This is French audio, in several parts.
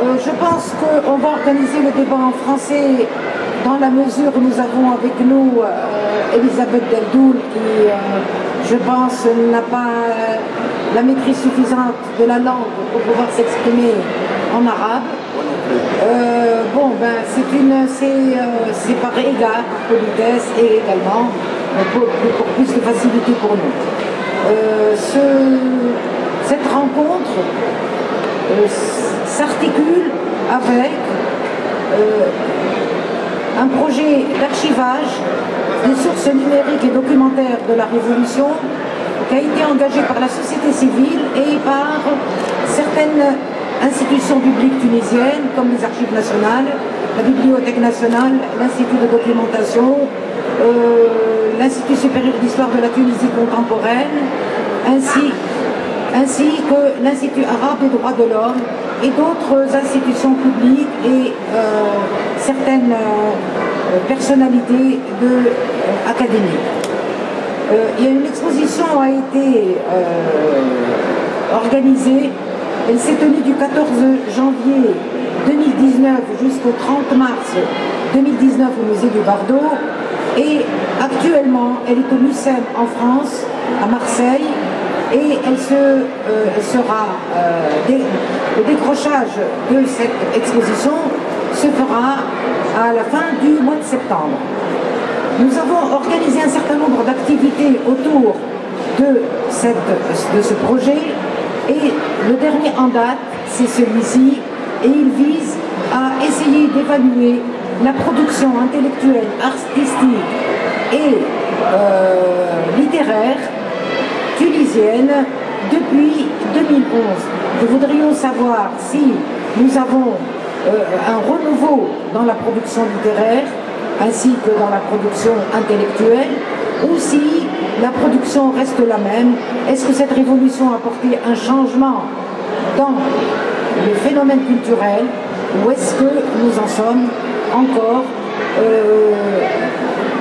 je pense qu'on va organiser le débat en français dans la mesure où nous avons avec nous Elisabeth Deldoul qui, je pense, n'a pas la maîtrise suffisante de la langue pour pouvoir s'exprimer en arabe. Bon, ben, c'est par égard, par politesse et également pour plus de facilité pour nous. Cette rencontre s'articule avec un projet d'archivage des sources numériques et documentaires de la Révolution qui a été engagé par la société civile et par certaines institutions publiques tunisiennes comme les Archives nationales, la Bibliothèque nationale, l'Institut de documentation, l'Institut supérieur d'histoire de la Tunisie contemporaine, ainsi que l'Institut arabe des droits de l'homme et d'autres institutions publiques et certaines personnalités académiques. Il y a une exposition a été organisée. Elle s'est tenue du 14 janvier 2019 jusqu'au 30 mars 2019 au musée du Bardo. Et actuellement, elle est au MUSEM en France, à Marseille. Et le décrochage de cette exposition se fera à la fin du mois de septembre. Nous avons organisé un certain nombre d'activités autour de ce projet et le dernier en date, c'est celui-ci, et il vise à essayer d'évaluer la production intellectuelle, artistique et littéraire tunisienne depuis 2011. Nous voudrions savoir si nous avons un renouveau dans la production littéraire ainsi que dans la production intellectuelle, ou si la production reste la même. Est-ce que cette révolution a apporté un changement dans le phénomène culturel, ou est-ce que nous en sommes encore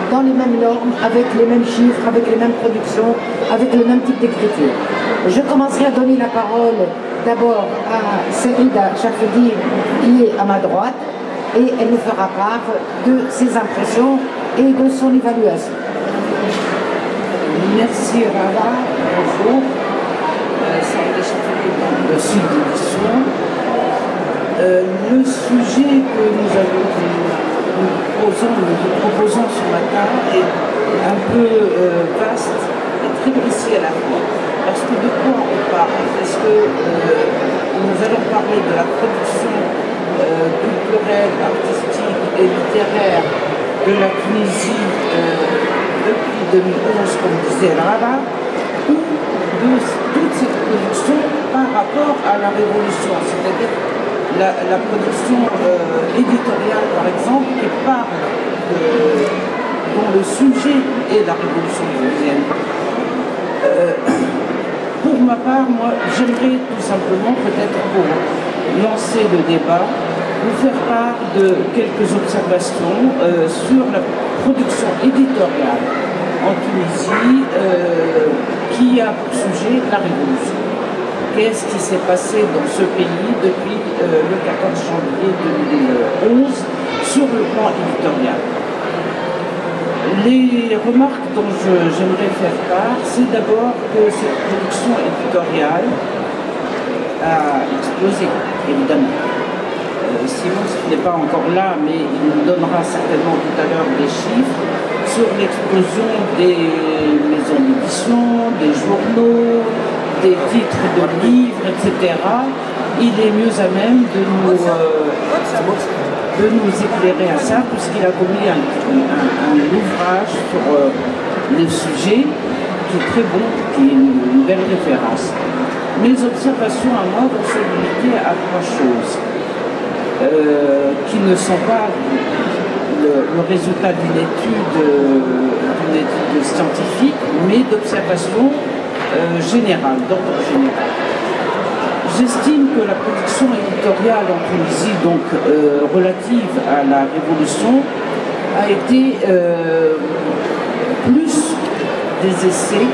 dans les mêmes normes, avec les mêmes chiffres, avec les mêmes productions, avec le même type d'écriture? Je commencerai à donner la parole d'abord à Saïda Chafedi, qui est à ma droite, et elle nous fera part de ses impressions et de son évaluation. Merci Rava, bonjour. Saïda Chafedi dans le sud d'édition. Le sujet que nous proposons ce matin est un peu vaste et très précis à la fois. Parce que de quoi on parle? Est-ce que nous allons parler de la production culturelle, artistique et littéraire de la Tunisie depuis 2011, comme disait Rava, ou de toute cette production par rapport à la Révolution, c'est-à-dire la production éditoriale, par exemple, qui parle dont le sujet est la Révolution tunisienne. Pour ma part, moi, j'aimerais tout simplement, peut-être pour lancer le débat, vous faire part de quelques observations sur la production éditoriale en Tunisie qui a pour sujet la Révolution. Qu'est-ce qui s'est passé dans ce pays depuis le 14 janvier 2011 sur le plan éditorial? Les remarques dont j'aimerais faire part, c'est d'abord que cette production éditoriale a explosé, évidemment. Simon n'est pas encore là, mais il nous donnera certainement tout à l'heure des chiffres sur l'explosion des maisons d'édition, des journaux, des titres de livres, etc. Il est mieux à même de nous éclairer à ça, puisqu'il a commis un ouvrage sur le sujet qui est très bon, qui est une belle référence. Mes observations à moi vont se limiter à trois choses qui ne sont pas le résultat d'une étude scientifique, mais d'observations générales, d'ordre général. J'estime que la production éditoriale en Tunisie, donc relative à la Révolution, a été plus des essais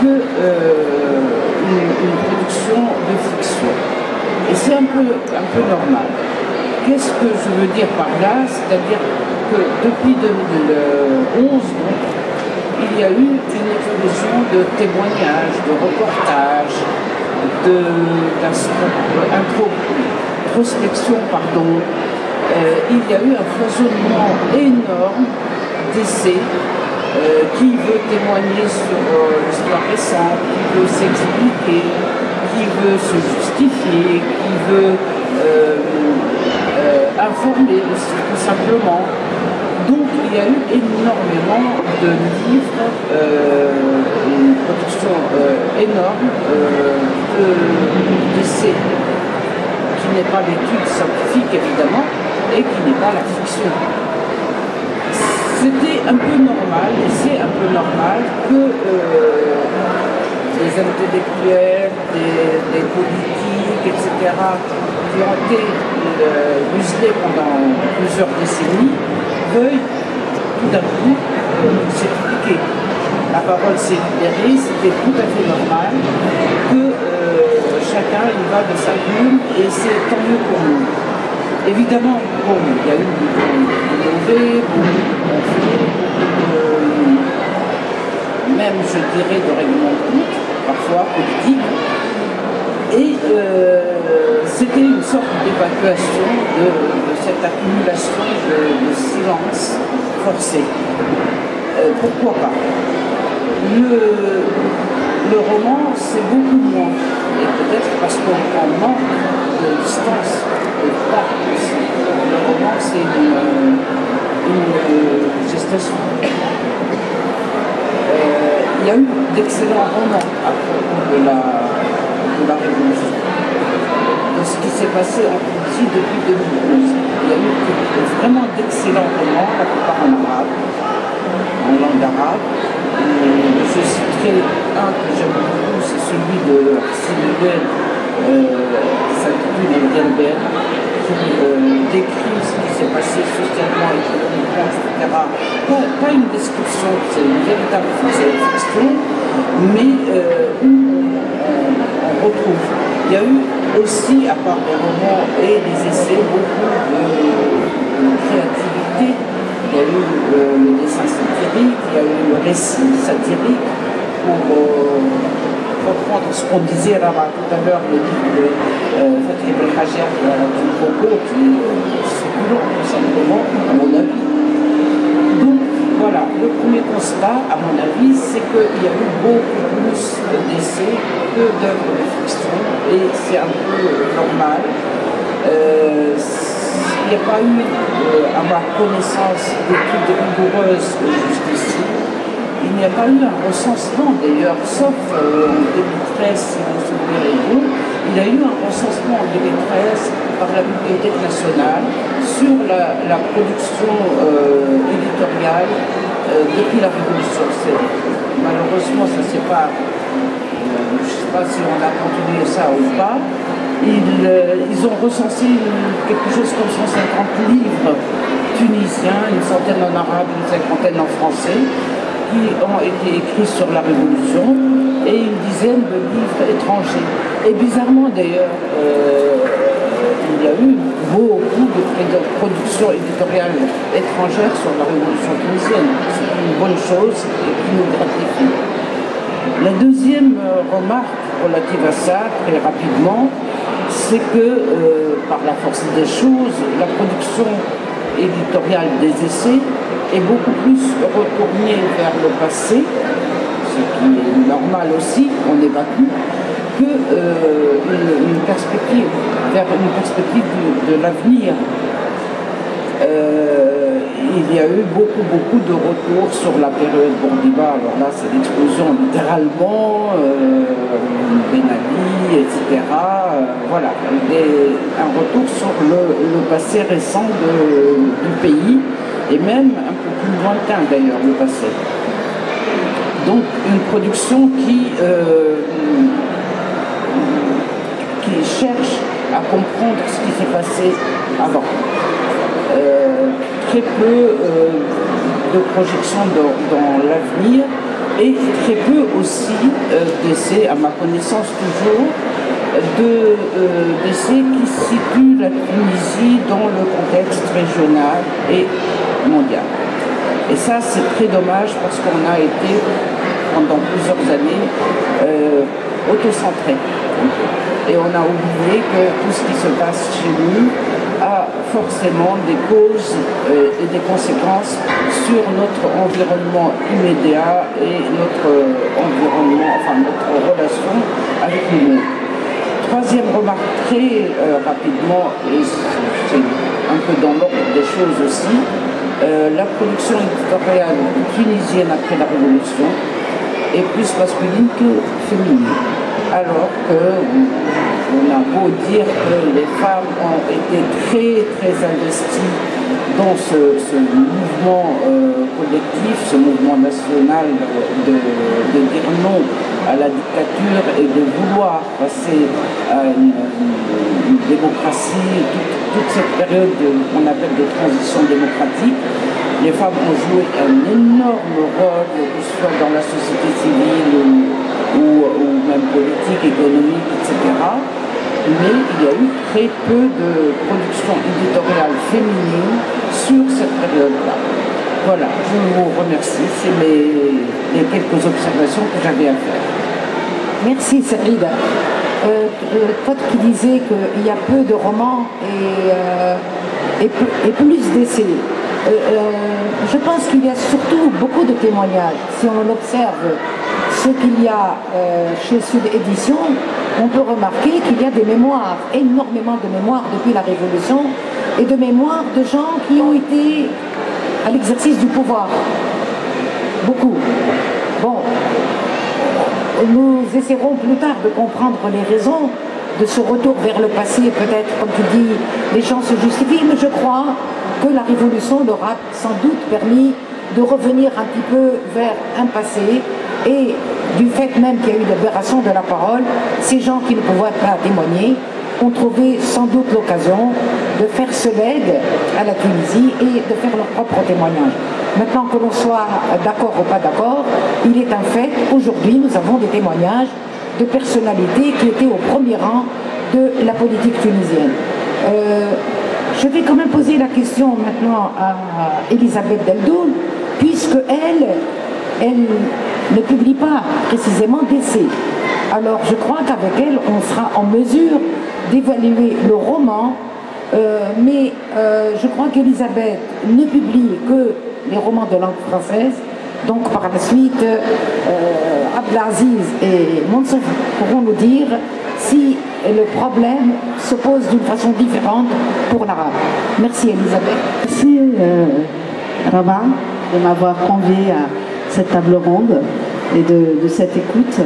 que une production de fiction. Et c'est un peu normal. Qu'est-ce que je veux dire par là? C'est-à-dire que depuis 2011, il y a eu une évolution de témoignages, de reportages, d'introspection, pardon. Il y a eu un foisonnement énorme d'essais qui veut témoigner sur l'histoire récente, qui veut s'expliquer, qui veut se justifier, qui veut informer aussi, tout simplement. Donc il y a eu énormément de livres, une production énorme d'essais, qui n'est pas d'études scientifiques évidemment, et qui n'est pas la fiction. C'était un peu normal, et c'est un peu normal que des intellectuels, des politiques, etc., qui ont été muselés pendant plusieurs décennies, veuillent tout d'un coup s'expliquer. La parole s'est libérée, c'était tout à fait normal que chacun y va de sa plume, et c'est tant mieux pour nous. Évidemment, bon, il y a eu du mauvais, beaucoup de conflits, même, je dirais, de règlement de compte, parfois politique. Et c'était une sorte d'évacuation de cette accumulation de silence forcé. Pourquoi pas? Le roman, c'est beaucoup moins. Et peut-être parce qu'on manque de distance, de temps aussi. Le roman, c'est une gestation. Il y a eu d'excellents romans à propos de la Révolution, de ce qui s'est passé en Tunisie depuis 2011. Il y a eu vraiment d'excellents romans, la plupart en arabe, en langue arabe. Je citerai un que j'aime beaucoup, c'est celui de Sinuel, qui s'intitule El Gelber, qui décrit ce qui s'est passé socialement, économiquement, etc. Pas une description, c'est une véritable fiction, mais où on retrouve. Il y a eu aussi, à part les romans et les essais, beaucoup de créativité. Il y a eu le dessin satirique, il y a eu le récit satirique, pour reprendre ce qu'on disait là tout à l'heure, le livre de Fathi Belhajer du Congo, qui est succulent, tout simplement, à mon avis. Donc voilà, le premier constat, à mon avis, c'est qu'il y a eu beaucoup plus d'essais que d'œuvres de fiction, et c'est un peu normal. Il n'y a pas eu, à ma connaissance, d'études rigoureuses jusqu'ici. Il n'y a pas eu un recensement d'ailleurs, sauf en 2013, si vous vous souvenez, il y a eu un recensement en 2013 par la Bibliothèque nationale sur la production éditoriale depuis la Révolution. Malheureusement, ça ne s'est pas, je ne sais pas si on a continué ça ou pas. Ils ont recensé quelque chose comme 150 livres tunisiens, une centaine en arabe, une cinquantaine en français, qui ont été écrits sur la Révolution, et une dizaine de livres étrangers. Et bizarrement d'ailleurs, il y a eu beaucoup de productions éditoriales étrangères sur la Révolution tunisienne. C'est une bonne chose et qui nous gratifie. La deuxième remarque relative à ça, très rapidement, c'est que, par la force des choses, la production éditoriale des essais est beaucoup plus retournée vers le passé, ce qui est normal aussi, on évacue, que une perspective, vers une perspective de l'avenir. Il y a eu beaucoup de retours sur la période Bourguiba. Alors là, c'est l'explosion littéralement, Ben Ali, etc. Voilà, un retour sur le passé récent du pays, et même un peu plus lointain d'ailleurs, le passé. Donc une production qui cherche à comprendre ce qui s'est passé avant. Très peu de projections dans l'avenir, et très peu aussi d'essais, à ma connaissance toujours, d'essais qui situent la Tunisie dans le contexte régional et mondial. Et ça, c'est très dommage parce qu'on a été, pendant plusieurs années, autocentré. Et on a oublié que tout ce qui se passe chez nous a forcément des causes et des conséquences sur notre environnement immédiat et notre environnement, enfin notre relation avec le monde. Troisième remarque très rapidement, et c'est un peu dans l'ordre des choses aussi, la production éditoriale tunisienne après la Révolution est plus masculine que féminine. Alors qu'on a beau dire que les femmes ont été très investies dans ce mouvement collectif, ce mouvement national de dire non à la dictature et de vouloir passer à une démocratie, toute cette période qu'on appelle de transition démocratique. Les femmes ont joué un énorme rôle, que ce soit dans la société civile ou même politique, économique, etc. Mais il y a eu très peu de production éditoriale féminine sur cette période-là. Voilà, je vous remercie. C'est les quelques observations que j'avais à faire. Merci Saïda. Toi qui disais qu'il y a peu de romans et plus d'essais. Je pense qu'il y a surtout beaucoup de témoignages. Si on observe ce qu'il y a chez Sud Édition, on peut remarquer qu'il y a des mémoires, énormément de mémoires depuis la Révolution, et de mémoires de gens qui ont été à l'exercice du pouvoir. Beaucoup. Bon, nous essaierons plus tard de comprendre les raisons de ce retour vers le passé. Peut-être, comme tu dis, les gens se justifient, mais je crois que la Révolution leur a sans doute permis de revenir un petit peu vers un passé, et du fait même qu'il y a eu libération de la parole, ces gens qui ne pouvaient pas témoigner ont trouvé sans doute l'occasion de faire ce legs à la Tunisie et de faire leur propre témoignage. Maintenant, que l'on soit d'accord ou pas d'accord, il est un fait, aujourd'hui nous avons des témoignages de personnalités qui étaient au premier rang de la politique tunisienne. Je vais quand même poser la question maintenant à Elisabeth Deldoul, puisque elle ne publie pas précisément d'essais. Alors je crois qu'avec elle, on sera en mesure d'évaluer le roman, mais je crois qu'Elisabeth ne publie que les romans de langue française. Donc par la suite, Abdelaziz et Mansour pourront nous dire si le problème se pose d'une façon différente pour l'arabe. Merci Elisabeth. Merci Rabat de m'avoir convié à cette table ronde et de cette écoute.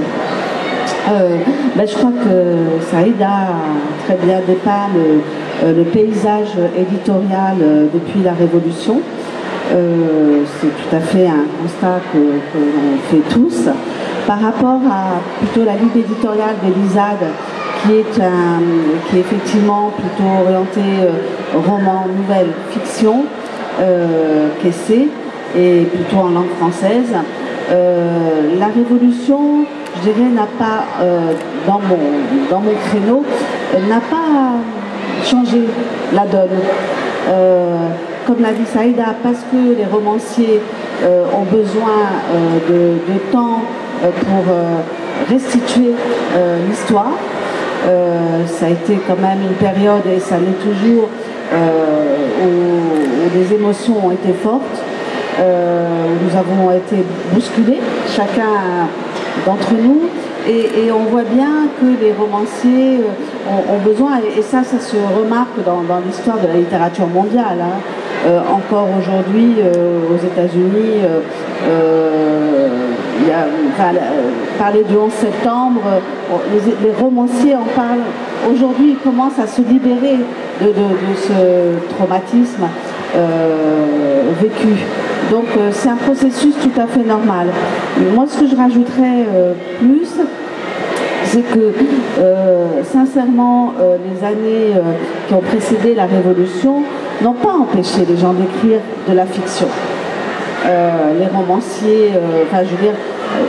Je crois que Saïda a très bien dépeint le paysage éditorial depuis la Révolution. C'est tout à fait un constat que l'on fait tous. Par rapport à plutôt la ligne éditoriale d'Elisade, qui est effectivement plutôt orientée roman, nouvelle, fiction, qu'essai, et plutôt en langue française. La Révolution, je dirais, n'a pas, dans mon créneau, n'a pas changé la donne. Comme l'a dit Saïda, parce que les romanciers ont besoin de temps pour restituer l'histoire. Ça a été quand même une période, et ça l'est toujours, où les émotions ont été fortes, où nous avons été bousculés, chacun d'entre nous, et on voit bien que les romanciers ont besoin, et ça se remarque dans l'histoire de la littérature mondiale. Encore aujourd'hui, aux États-Unis, parler du 11 septembre, les romanciers en parlent. Aujourd'hui, ils commencent à se libérer de ce traumatisme vécu. Donc c'est un processus tout à fait normal. Moi, ce que je rajouterais plus, c'est que sincèrement, les années qui ont précédé la Révolution n'ont pas empêché les gens d'écrire de la fiction. Les romanciers, je veux dire,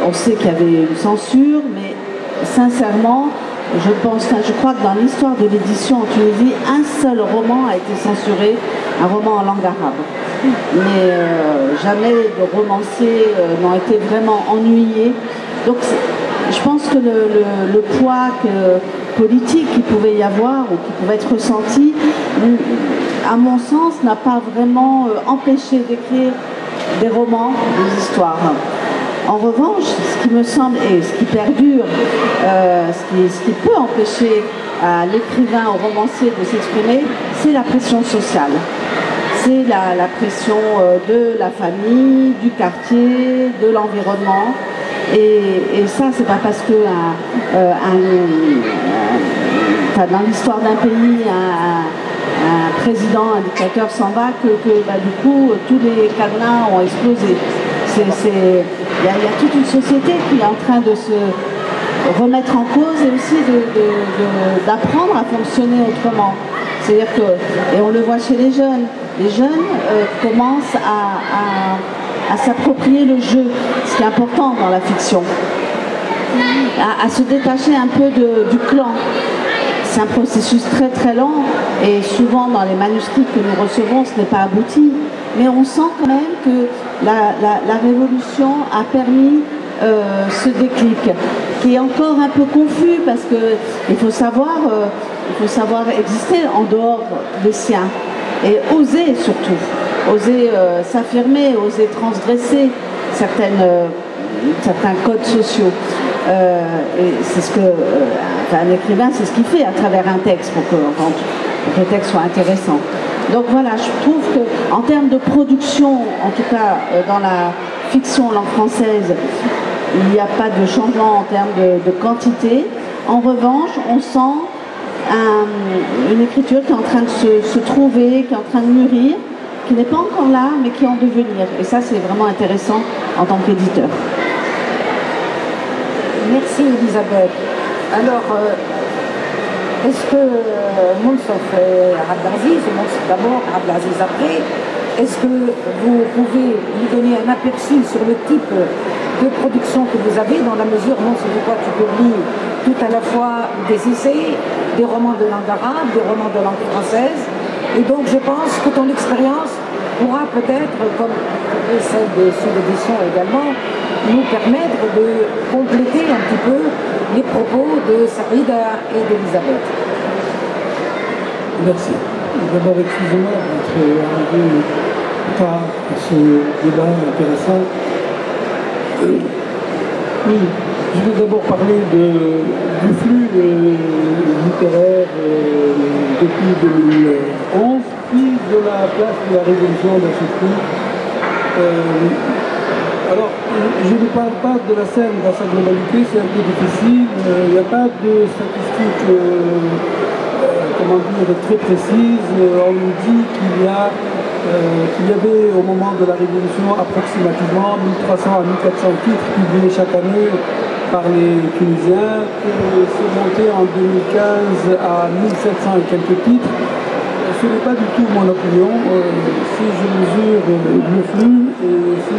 on sait qu'il y avait une censure, mais sincèrement, je crois que dans l'histoire de l'édition en Tunisie, un seul roman a été censuré, un roman en langue arabe. Mais jamais de romanciers n'ont été vraiment ennuyés. Donc je pense que le poids politique qu'il pouvait y avoir ou qui pouvait être ressenti, à mon sens, n'a pas vraiment empêché d'écrire des romans, des histoires. En revanche, ce qui me semble, et ce qui perdure, ce qui peut empêcher à l'écrivain, au romancier de s'exprimer, c'est la pression sociale. C'est la pression de la famille, du quartier, de l'environnement. Et ça, c'est pas parce que dans l'histoire d'un pays, un président, un dictateur s'en va que du coup, tous les cadenas ont explosé. Il y a toute une société qui est en train de se remettre en cause et aussi d'apprendre à fonctionner autrement. C'est-à-dire que, et on le voit chez les jeunes commencent à s'approprier le jeu, ce qui est important dans la fiction, à se détacher un peu du clan. C'est un processus très très lent et souvent dans les manuscrits que nous recevons, ce n'est pas abouti. Mais on sent quand même que la révolution a permis ce déclic, qui est encore un peu confus parce qu'il faut savoir exister en dehors des siens et oser surtout, oser s'affirmer, oser transgresser certains codes sociaux. Et c'est ce que un écrivain, c'est ce qu'il fait à travers un texte pour que le texte soit intéressant. Donc voilà, je trouve qu'en termes de production, en tout cas dans la fiction langue française, il n'y a pas de changement en termes de quantité. En revanche, on sent une écriture qui est en train de se trouver, qui est en train de mûrir, qui n'est pas encore là, mais qui est en devenir. Et ça, c'est vraiment intéressant en tant qu'éditeur. Merci Elisabeth. Alors, est-ce que Mounsof Abdelaziz, ou Mounsof d'abord, Abdelaziz après, est-ce que vous pouvez lui donner un aperçu sur le type de production que vous avez, dans la mesure, Mounsof, toi tu publies tout à la fois des essais, des romans de langue arabe, des romans de langue française, et donc je pense que ton expérience pourra peut-être, comme celle de sous l'édition également, nous permettre de compléter un petit peu les propos de Saïda et d'Elisabeth. Merci. D'abord, excusez-moi d'être arrivé tard à ce débat intéressant. Oui, je vais d'abord parler du flux littéraire depuis 2011, puis de la place de la révolution dans ce flux. Alors, je ne parle pas de la scène dans sa globalité, c'est un peu difficile. Il n'y a pas de statistiques très précises. On nous dit qu'il y avait au moment de la Révolution approximativement 1300 à 1400 titres publiés chaque année par les Tunisiens, que c'est monté en 2015 à 1700 et quelques titres. Ce n'est pas du tout mon opinion. Si je mesure le flux et si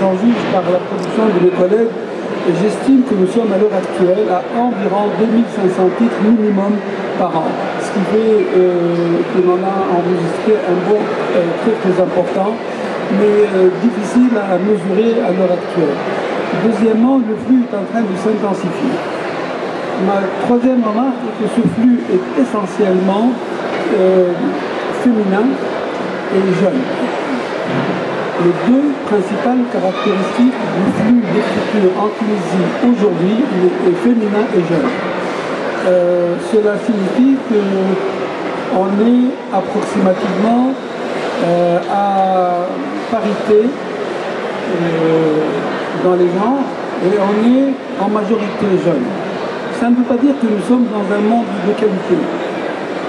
j'en juge par la production de mes collègues, j'estime que nous sommes à l'heure actuelle à environ 2500 titres minimum par an. Ce qui fait que l'on a enregistré un bond très très important, mais difficile à mesurer à l'heure actuelle. Deuxièmement, le flux est en train de s'intensifier. Ma troisième remarque est que ce flux est essentiellement féminin et jeune. Les deux principales caractéristiques du flux d'écriture en Tunisie aujourd'hui est féminin et jeune. Cela signifie qu'on est approximativement à parité dans les genres et on est en majorité jeune. Ça ne veut pas dire que nous sommes dans un monde de qualité.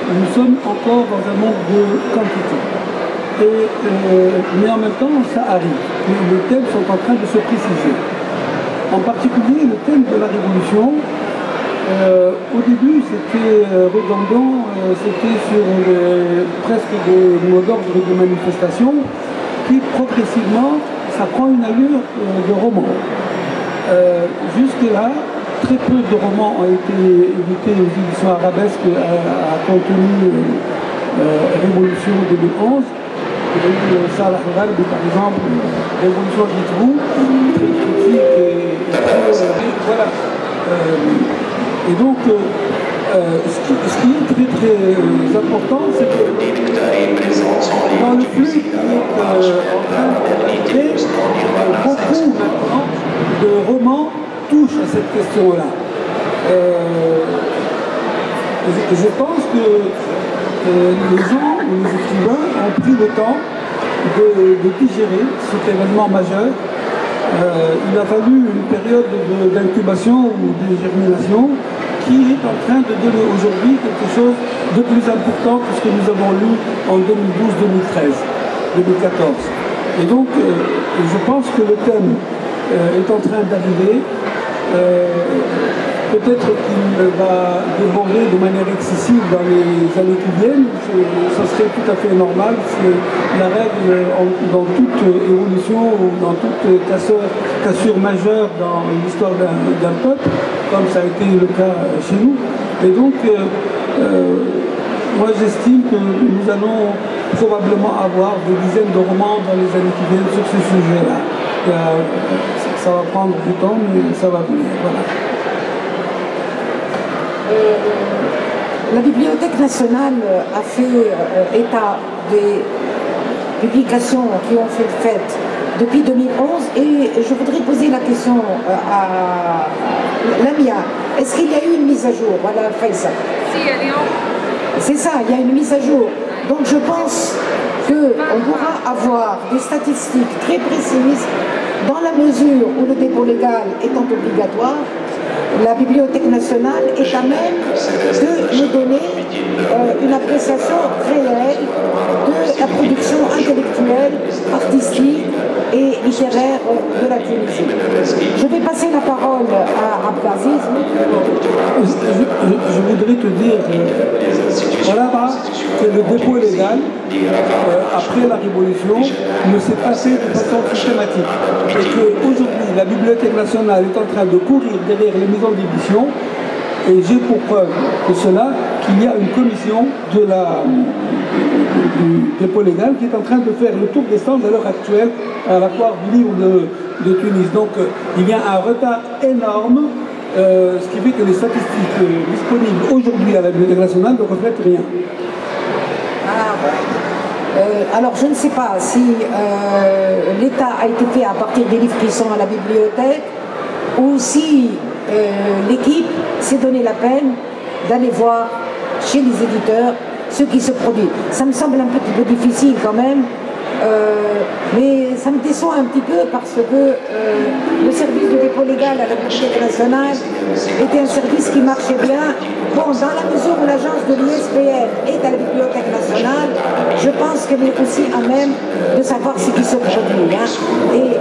Nous sommes encore dans un monde de quantité. Mais en même temps, ça arrive. Les thèmes sont en train de se préciser. En particulier, le thème de la révolution, au début, c'était redondant, c'était sur presque des mots d'ordre de manifestation, puis progressivement, ça prend une allure de roman. Jusque-là, très peu de romans ont été édités aux éditions Arabesque à contenu Révolution 2011. Il y a eu Salah Gharbi, par exemple, Révolution dites-vous, très critique et voilà. Et donc, ce qui est très très important, c'est que dans le flux qui est en train de créer, beaucoup maintenant de romans touchent à cette question-là. Je pense que les gens ou les écrivains ont pris le temps de digérer cet événement majeur. Il a fallu une période d'incubation ou de germination qui est en train de donner aujourd'hui quelque chose de plus important que ce que nous avons lu en 2012, 2013, 2014. Et donc, je pense que le thème est en train d'arriver. Peut-être qu'il va déborder de manière excessive dans les années qui viennent. Ça serait tout à fait normal. C'est la règle dans toute évolution ou dans toute cassure majeure dans l'histoire d'un peuple, comme ça a été le cas chez nous. Et donc, moi j'estime que nous allons probablement avoir des dizaines de romans dans les années qui viennent sur ce sujet-là. Ça va prendre du temps, mais ça va venir. Voilà. La Bibliothèque nationale a fait état des publications qui ont fait fête depuis 2011 et je voudrais poser la question à Lamia. Est-ce qu'il y a eu une mise à jour? Voilà, Faïsa. Si, elle est en... C'est ça, il y a une mise à jour. Donc je pense qu'on pourra avoir des statistiques très précises dans la mesure où le dépôt légal étant obligatoire. La Bibliothèque nationale est à même de nous donner une appréciation réelle de la production intellectuelle, artistique et littéraire de la Tunisie. Je vais passer la parole à Abdelaziz. Je voudrais te dire, voilà, que le dépôt légal, après la Révolution, ne s'est pas fait de façon systématique. Et qu'aujourd'hui, la Bibliothèque nationale est en train de courir derrière les maisons d'édition, et j'ai pour preuve de cela qu'il y a une commission du dépôt légal qui est en train de faire le tour des stands à l'heure actuelle à la foire du livre de Tunis. Donc il y a un retard énorme, ce qui fait que les statistiques disponibles aujourd'hui à la Bibliothèque nationale ne reflètent rien. Alors je ne sais pas si l'État a été fait à partir des livres qui sont à la bibliothèque ou si l'équipe s'est donné la peine d'aller voir chez les éditeurs ce qui se produit. Ça me semble un petit peu difficile quand même, mais ça me déçoit un petit peu parce que le service de dépôt légal à la Bibliothèque nationale était un service qui marchait bien. Bon, dans la mesure où l'agence de l'ISBN est à la Bibliothèque nationale, je pense qu'elle est aussi à même de savoir ce qui se produit. Hein. Et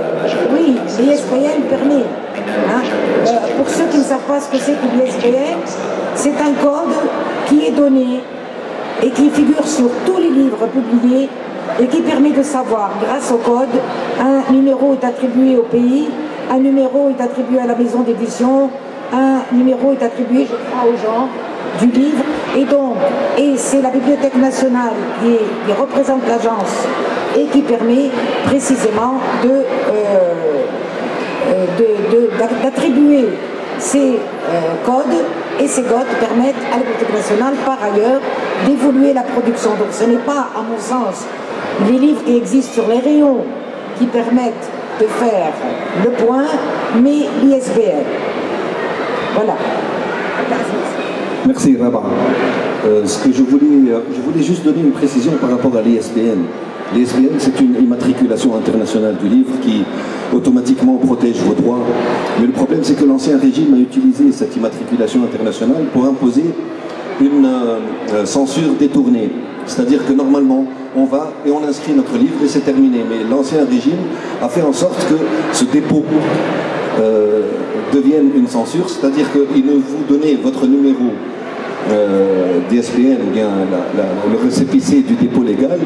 oui, l'ISBN permet. Hein. Pour ceux qui ne savent pas ce que c'est que l'ISBN, c'est un code qui est donné et qui figure sur tous les livres publiés et qui permet de savoir, grâce au code, un numéro est attribué au pays, un numéro est attribué à la maison d'édition, un numéro est attribué, je crois, aux gens du livre, et c'est la Bibliothèque nationale qui représente l'agence et qui permet précisément d'attribuer ces codes, et ces codes permettent à la Bibliothèque nationale, par ailleurs, d'évoluer la production. Donc ce n'est pas, à mon sens, les livres qui existent sur les rayons qui permettent de faire le point, mais l'ISBN. Voilà. Merci Rabat. Je voulais juste donner une précision par rapport à l'ISBN. L'ISBN, c'est une immatriculation internationale du livre qui automatiquement protège vos droits. Mais le problème, c'est que l'ancien régime a utilisé cette immatriculation internationale pour imposer une censure détournée. C'est-à-dire que normalement, on va et on inscrit notre livre et c'est terminé. Mais l'ancien régime a fait en sorte que ce dépôt devienne une censure, c'est-à-dire qu'il ne vous donnez votre numéro d'ISBN ou bien le récépissé du dépôt légal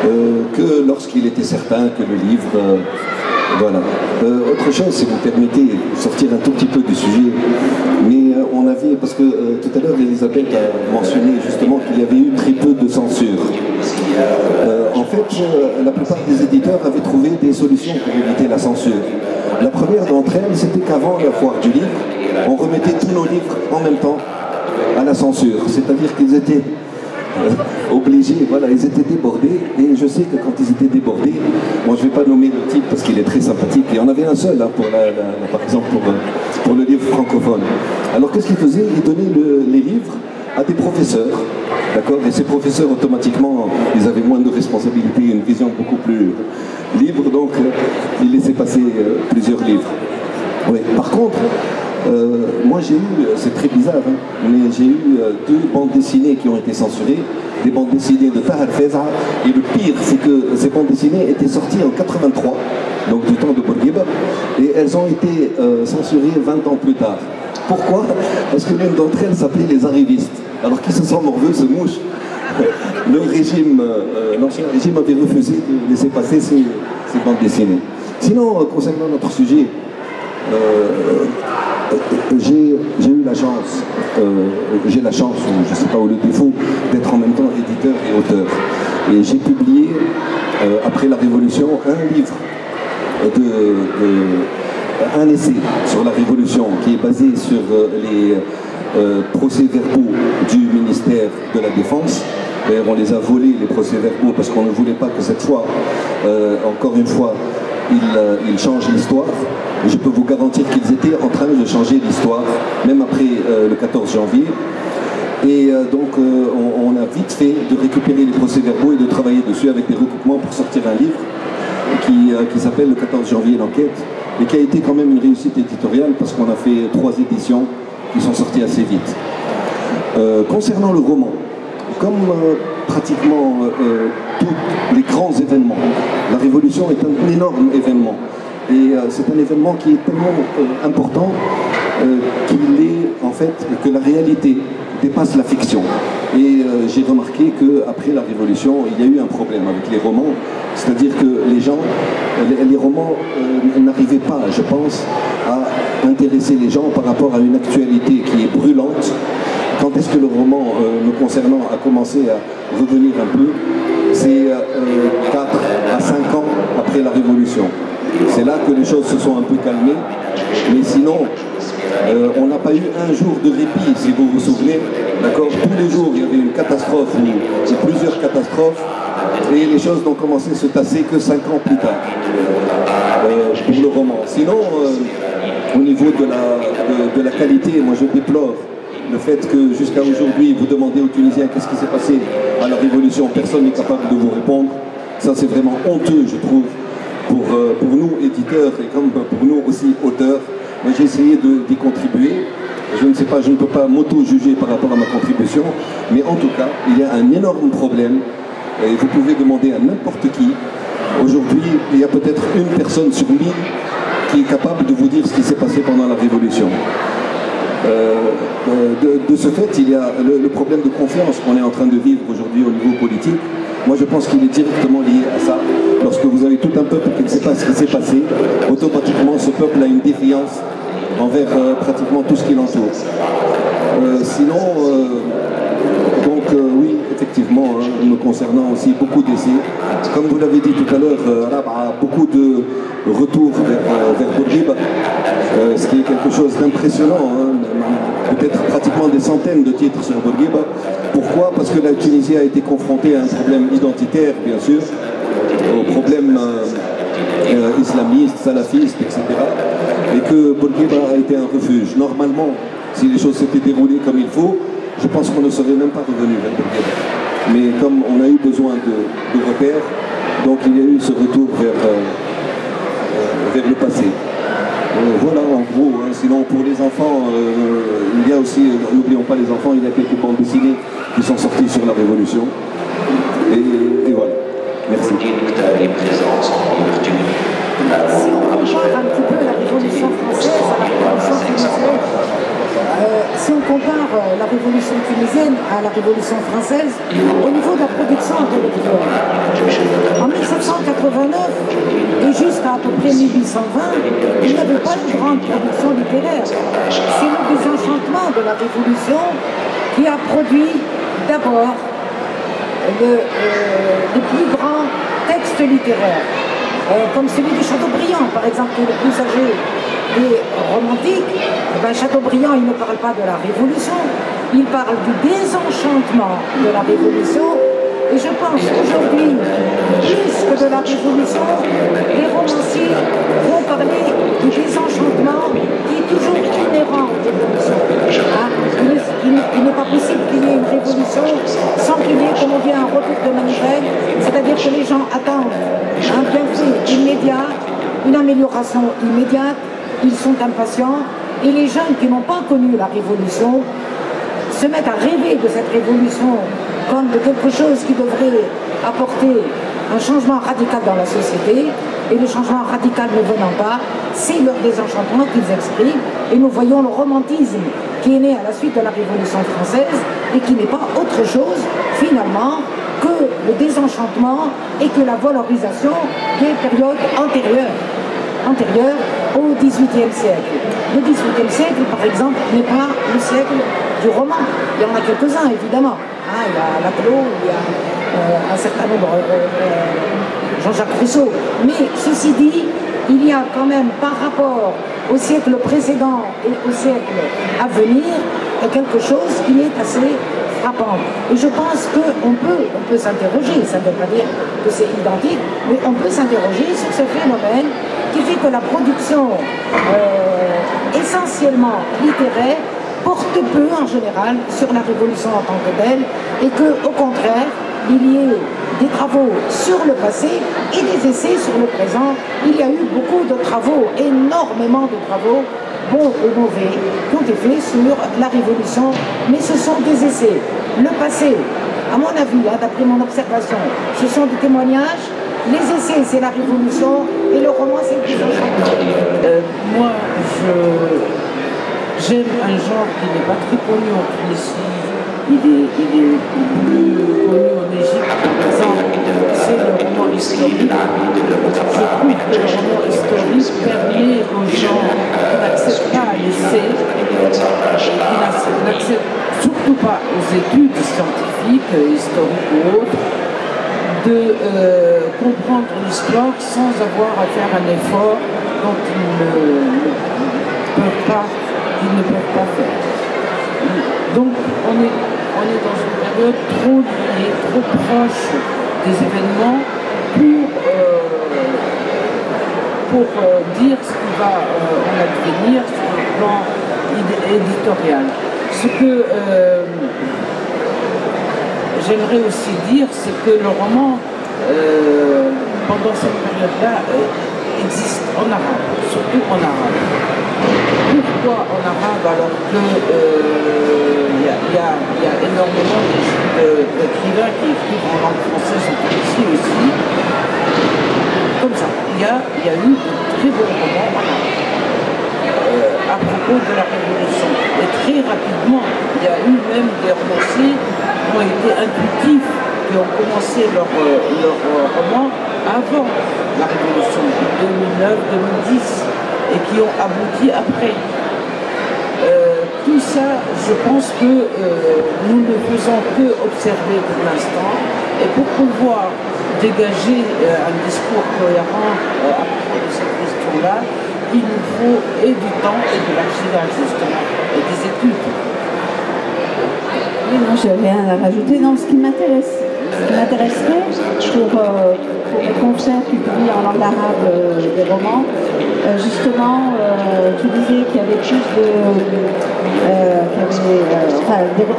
que lorsqu'il était certain que le livre... voilà. Autre chose, si vous permettez, sortir un tout petit peu du sujet, mais on avait, parce que tout à l'heure Elisabeth a mentionné justement qu'il y avait eu très peu de censure. En fait, la plupart des éditeurs avaient trouvé des solutions pour éviter la censure. La première d'entre elles, c'était qu'avant la foire du livre, on remettait tous nos livres en même temps à la censure. C'est-à-dire qu'ils étaient obligés, voilà, ils étaient débordés. Et je sais que quand ils étaient débordés, moi je ne vais pas nommer le type parce qu'il est très sympathique. Et on avait un seul, hein, par exemple, pour le livre francophone. Alors qu'est-ce qu'ils faisaient? Ils donnaient les livres à des professeurs. D'accord? Et ces professeurs, automatiquement, ils avaient moins de responsabilités, une vision beaucoup plus libre, donc ils laissaient passer plusieurs livres. Oui. Par contre, moi j'ai eu, c'est très bizarre, hein, mais j'ai eu 2 bandes dessinées qui ont été censurées, des bandes dessinées de Tahar Feza, et le pire, c'est que ces bandes dessinées étaient sorties en 83, donc du temps de Bourguiba, et elles ont été censurées 20 ans plus tard. Pourquoi? Parce que l'une d'entre elles s'appelait Les Arrivistes. Alors qui se sent morveux, se mouche. Le régime, l'ancien régime avait refusé de laisser passer ces bandes dessinées. Sinon, concernant notre sujet, j'ai eu la chance, j'ai la chance, ou je ne sais pas, ou le défaut, d'être en même temps éditeur et auteur. Et j'ai publié, après la Révolution, un livre, un essai sur la Révolution, qui est basé sur les procès-verbaux du ministère de la Défense. D'ailleurs, on les a volés, les procès-verbaux, parce qu'on ne voulait pas que cette fois, encore une fois, ils changent l'histoire. Et je peux vous garantir qu'ils étaient en train de changer l'histoire, même après le 14 janvier. Et donc, on a vite fait de récupérer les procès-verbaux et de travailler dessus avec des recoupements pour sortir un livre qui s'appelle Le 14 janvier, l'enquête, et qui a été quand même une réussite éditoriale parce qu'on a fait 3 éditions qui sont sorties assez vite. Concernant le roman, comme pratiquement tous les grands événements, la Révolution est un énorme événement. Et c'est un événement qui est tellement important qu'il est, en fait, que la réalité dépasse la fiction. Et j'ai remarqué qu'après la Révolution, il y a eu un problème avec les romans, c'est-à-dire que les gens, les romans n'arrivaient pas, je pense, à intéresser les gens par rapport à une actualité qui est brûlante. Quand est-ce que le roman me concernant a commencé à revenir un peu? C'est 4 à 5 ans après la Révolution. C'est là que les choses se sont un peu calmées, mais sinon, on n'a pas eu un jour de répit, si vous vous souvenez. D'accord? Tous les jours, il y avait une catastrophe ou plusieurs catastrophes, et les choses n'ont commencé à se tasser que 5 ans plus tard pour le roman. Sinon, au niveau de la qualité, moi je déplore le fait que jusqu'à aujourd'hui, vous demandez aux Tunisiens qu'est-ce qui s'est passé à la Révolution, personne n'est capable de vous répondre. Ça, c'est vraiment honteux, je trouve, pour nous, éditeurs, et comme pour nous aussi, auteurs. Moi, j'ai essayé d'y contribuer. Je ne sais pas, je ne peux pas m'auto-juger par rapport à ma contribution, mais en tout cas, il y a un énorme problème, et vous pouvez demander à n'importe qui. Aujourd'hui, il y a peut-être une personne sur 1000 qui est capable de vous dire ce qui s'est passé pendant la Révolution. De ce fait, il y a le problème de confiance qu'on est en train de vivre aujourd'hui au niveau politique. Moi, je pense qu'il est directement lié à ça. Lorsque vous avez tout un peuple qui ne sait pas ce qui s'est passé, automatiquement, ce peuple a une défiance envers pratiquement tout ce qui l'entoure. Sinon, oui, effectivement, hein, me concernant aussi, beaucoup d'essais. Comme vous l'avez dit tout à l'heure, Arab a beaucoup de retours vers Bourguiba, ce qui est quelque chose d'impressionnant. Hein, peut-être pratiquement des centaines de titres sur Bourguiba. Pourquoi? Parce que la Tunisie a été confrontée à un problème identitaire, bien sûr, au problème islamiste, salafiste, etc. Et que Bourguiba a été un refuge. Normalement, si les choses s'étaient déroulées comme il faut, je pense qu'on ne serait même pas revenu vers Bourguiba. Mais comme on a eu besoin de repères, donc il y a eu ce retour vers le passé. Voilà en gros, hein. Sinon pour les enfants, il y a aussi, n'oublions pas les enfants, il y a quelques bandes dessinées qui sont sorties sur la Révolution. Et voilà. Merci. Si on compare un petit peu la Révolution française à la Révolution tunisienne, si on compare la Révolution tunisienne à la Révolution française, au niveau de la production intellectuelle, jusqu'à à peu près 1820, il n'y avait pas une grande production littéraire. C'est le désenchantement de la Révolution qui a produit d'abord les plus grands textes littéraires, comme celui de Chateaubriand, par exemple, qui est le plus âgé des romantiques. Chateaubriand, il ne parle pas de la Révolution, il parle du désenchantement de la Révolution. Et je pense qu'aujourd'hui, plus que de la Révolution, les romanciers vont parler du désenchantement qui est toujours inhérent aux révolutions. Il n'est pas possible qu'il y ait une révolution sans qu'il y ait, comme on dit, un retour de manivelle, c'est-à-dire que les gens attendent un bienfait immédiat, une amélioration immédiate, ils sont impatients, et les jeunes qui n'ont pas connu la révolution se mettent à rêver de cette révolution comme de quelque chose qui devrait apporter un changement radical dans la société, et le changement radical ne venant pas, c'est leur désenchantement qu'ils expriment, et nous voyons le romantisme qui est né à la suite de la Révolution française, et qui n'est pas autre chose, finalement, que le désenchantement et que la valorisation des périodes antérieures au XVIIIe siècle. Le XVIIIe siècle, par exemple, n'est pas le siècle du roman. Il y en a quelques-uns, évidemment. Il y a Laclos, il y a un certain nombre, Jean-Jacques Rousseau. Mais ceci dit, il y a quand même, par rapport au siècle précédent et au siècle à venir, quelque chose qui est assez frappant. Et je pense qu'on peut s'interroger, ça ne veut pas dire que c'est identique, mais on peut s'interroger sur ce phénomène qui fait que la production essentiellement littéraire porte peu en général sur la Révolution en tant que telle, et qu'au contraire, il y ait des travaux sur le passé et des essais sur le présent. Il y a eu beaucoup de travaux, énormément de travaux, bons ou mauvais, qui ont été faits sur la Révolution, mais ce sont des essais. Le passé, à mon avis, d'après mon observation, ce sont des témoignages. Les essais, c'est la Révolution, et le roman, c'est le désenchantement. Moi, j'aime un genre qui n'est pas très connu en Tunisie. Il est plus connu en Égypte, par exemple. C'est le roman historique. Je trouve que le roman historique permet aux gens qui n'accèdent pas à l'essai, qui n'accèdent surtout pas aux études scientifiques, historiques ou autres, de comprendre l'histoire sans avoir à faire un effort dont ils ne peuvent pas faire. Donc on est dans une période trop liée, trop proche des événements pour dire ce qui va en advenir sur le plan éditorial. Ce que j'aimerais aussi dire, c'est que le roman, pendant cette période-là, existe en arabe, surtout en arabe. Pourquoi en arabe alors qu'il y a énormément d'écrivains qui écrivent en langue française en Tunisie aussi. Comme ça, il y a eu de très bons romans en arabe à propos de la Révolution. Et très rapidement, il y a eu même des romanciers qui ont été intuitifs, qui ont commencé leur roman avant la Révolution, 2009-2010, et qui ont abouti après. Tout ça, je pense que nous ne faisons que observer pour l'instant, et pour pouvoir dégager un discours cohérent à propos de cette question-là, il nous faut et du temps et de l'archivage, justement, et des études. Oui, non, je n'ai rien à rajouter. Non, ce qui m'intéresserait pour les confrères qui publient en langue arabe des romans, justement, tu disais qu'il y avait plus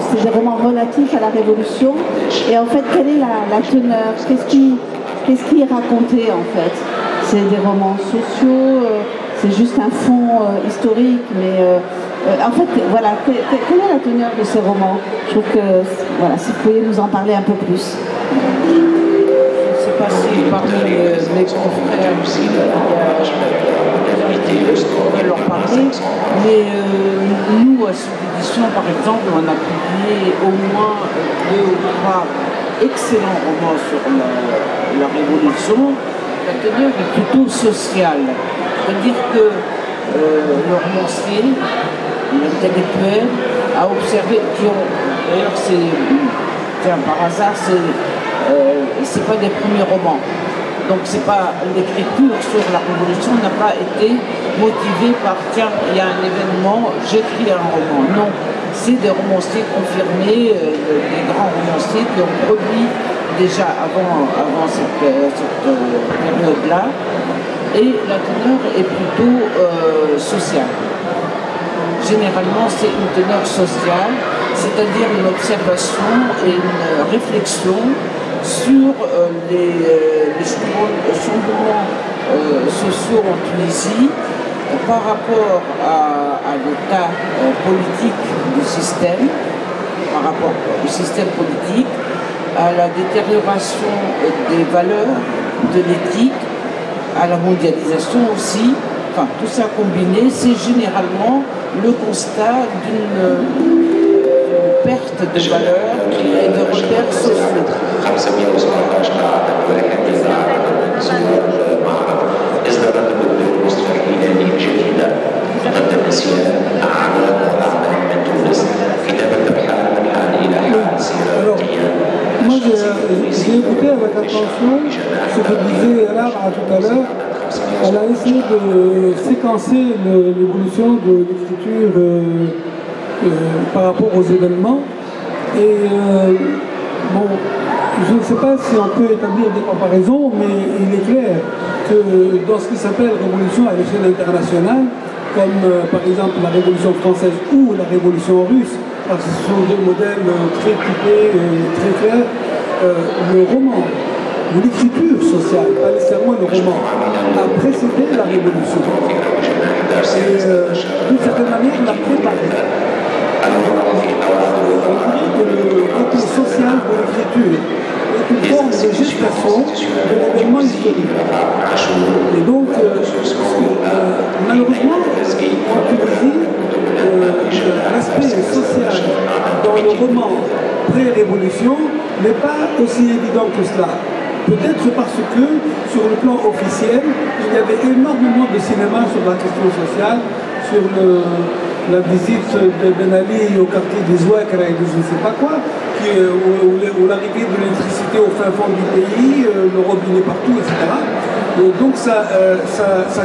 c'est des romans relatifs à la Révolution. Et en fait, quelle est la teneur? Qu'est-ce qui est raconté en fait? C'est des romans sociaux, c'est juste un fond historique, mais en fait, voilà, quelle est la teneur de ces romans? Je trouve que, voilà, si vous pouviez nous en parler un peu plus. Je ne sais pas si parmi mes confrères aussi, on va leur parler, mais nous, à cette édition, par exemple, on a publié au moins 2 ou 3 excellents romans sur la Révolution. la teneur est plutôt sociale. C'est-à-dire que le romancier, l'intellectuel, a observé, d'ailleurs tiens, par hasard, c'est pas des premiers romans. Donc c'est pas l'écriture sur la Révolution n'a pas été motivée par tiens, il y a un événement, j'écris un roman. Non, c'est des romanciers confirmés, des grands romanciers qui ont produit déjà avant cette période-là. Et la teneur est plutôt sociale. Généralement, c'est une teneur sociale, c'est-à-dire une observation et une réflexion sur les chamboulements sociaux en Tunisie par rapport à l'état politique du système, par rapport au système politique, à la détérioration des valeurs, de l'éthique, à la mondialisation aussi. Enfin, tout ça combiné, c'est généralement le constat d'une perte de valeurs et de repères sociaux. Alors, moi j'ai écouté avec attention ce que disait Lara tout à l'heure. Elle a essayé de séquencer l'évolution de l'écriture par rapport aux événements. Et bon, je ne sais pas si on peut établir des comparaisons, mais il est clair que dans ce qui s'appelle révolution à l'échelle internationale, comme par exemple la Révolution française ou la Révolution russe, parce que ce sont deux modèles très typés, très clairs, le roman ou l'écriture sociale, pas nécessairement le roman, a précédé la Révolution. Et d'une certaine manière, l'a préparé. Le côté social de l'écriture est une forme de gestation de l'événement historique. Et donc, malheureusement, en Tunisie, l'aspect social dans le roman pré-révolution n'est pas aussi évident que cela. Peut-être parce que, sur le plan officiel, il y avait énormément de cinéma sur la question sociale, sur la visite de Ben Ali au quartier des Ouakra et de je ne sais pas quoi, où l'arrivée de l'électricité au fin fond du pays, le robinet partout, etc. Donc ça